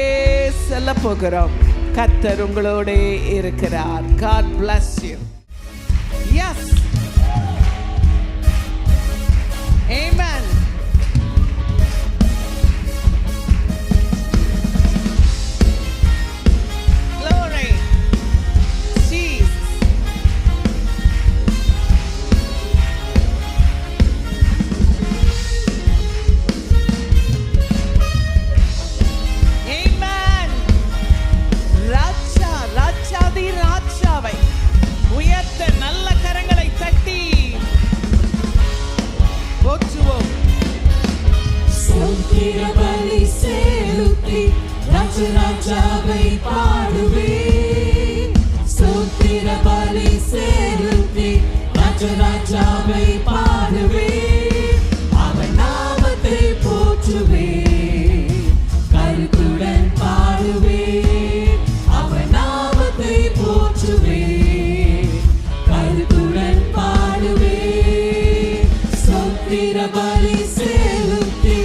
செல்ல போகிறோம். கர்த்தர் உங்களோட இருக்கிறார். God bless you. Yes. Amen. Glory. Jesus. ராஜாவை உயர்த்த நல்ல கரங்களை தட்டி போற்றுவோம். ஸ்தோத்திர பலி செலுத்தி ராஜாவை பாடுவேன். ஸ்தோத்திர பலி செலுத்தி ராஜாவை பாடுவேன். அவன் நாமத்தை போற்றுவேன், கருத்துடன் பாடுவேன். அவன் நாமத்தை போற்றுவேன், கருத்துடன் பாடுவேன். ஸ்தோத்திர பலி செலுத்தி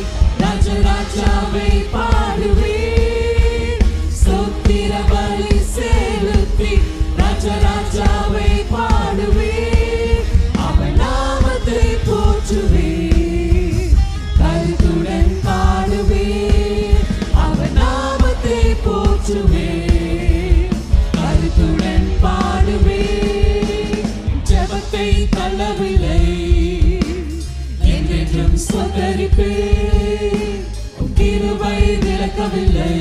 ராஜாவை பாடுவேன். ஸ்தோத்திர பலி செலுத்தி ராஜாவை பாடுவேன். அவன் நாமத்தை போற்றுவேன், கருத்துடன் பாடுவேன். அவன் நாமத்தை போற்றுவேன், கருத்துடன் பாடுவேன். ஜெபத்தை தள்ளவில்லை, என்றென்றும் ஸ்தோத்தரிப்பேன். கிருபை விலக்கவில்லை,